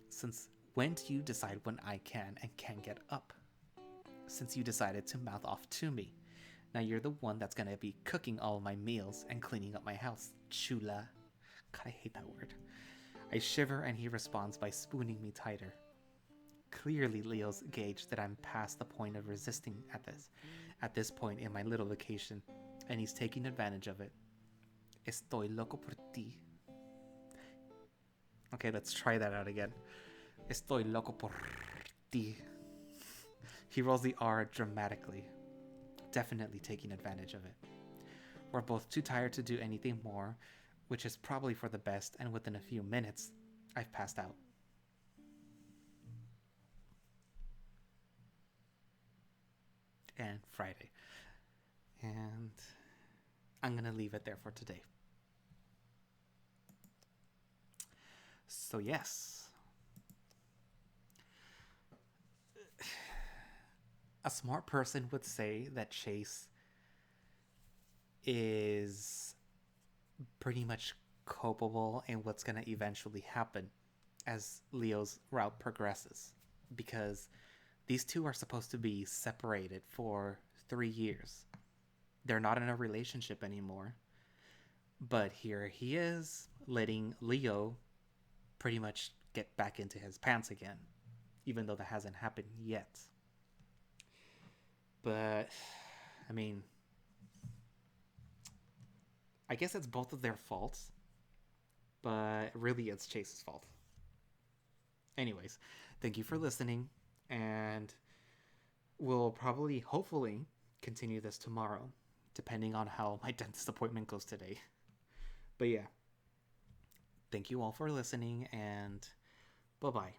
Since when do you decide when I can and can't get up? Since you decided to mouth off to me. Now you're the one that's gonna be cooking all my meals and cleaning up my house, chula. God, I hate that word. I shiver and he responds by spooning me tighter. Clearly Leo's gauged that I'm past the point of resisting at this point in my little vacation, and he's taking advantage of it. Estoy loco por ti. Okay, let's try that out again. Estoy loco por ti. He rolls the R dramatically, definitely taking advantage of it. We're both too tired to do anything more, which is probably for the best, and within a few minutes, I've passed out. And Friday. And I'm going to leave it there for today. So, yes. A smart person would say that Chase is pretty much culpable in what's going to eventually happen as Leo's route progresses. Because these two are supposed to be separated for 3 years. They're not in a relationship anymore. But here he is, letting Leo pretty much get back into his pants again, even though that hasn't happened yet. But, I mean, I guess it's both of their faults, but really it's Chase's fault. Anyways, thank you for listening, and we'll probably, hopefully, continue this tomorrow, depending on how my dentist appointment goes today. But yeah, thank you all for listening, and bye-bye.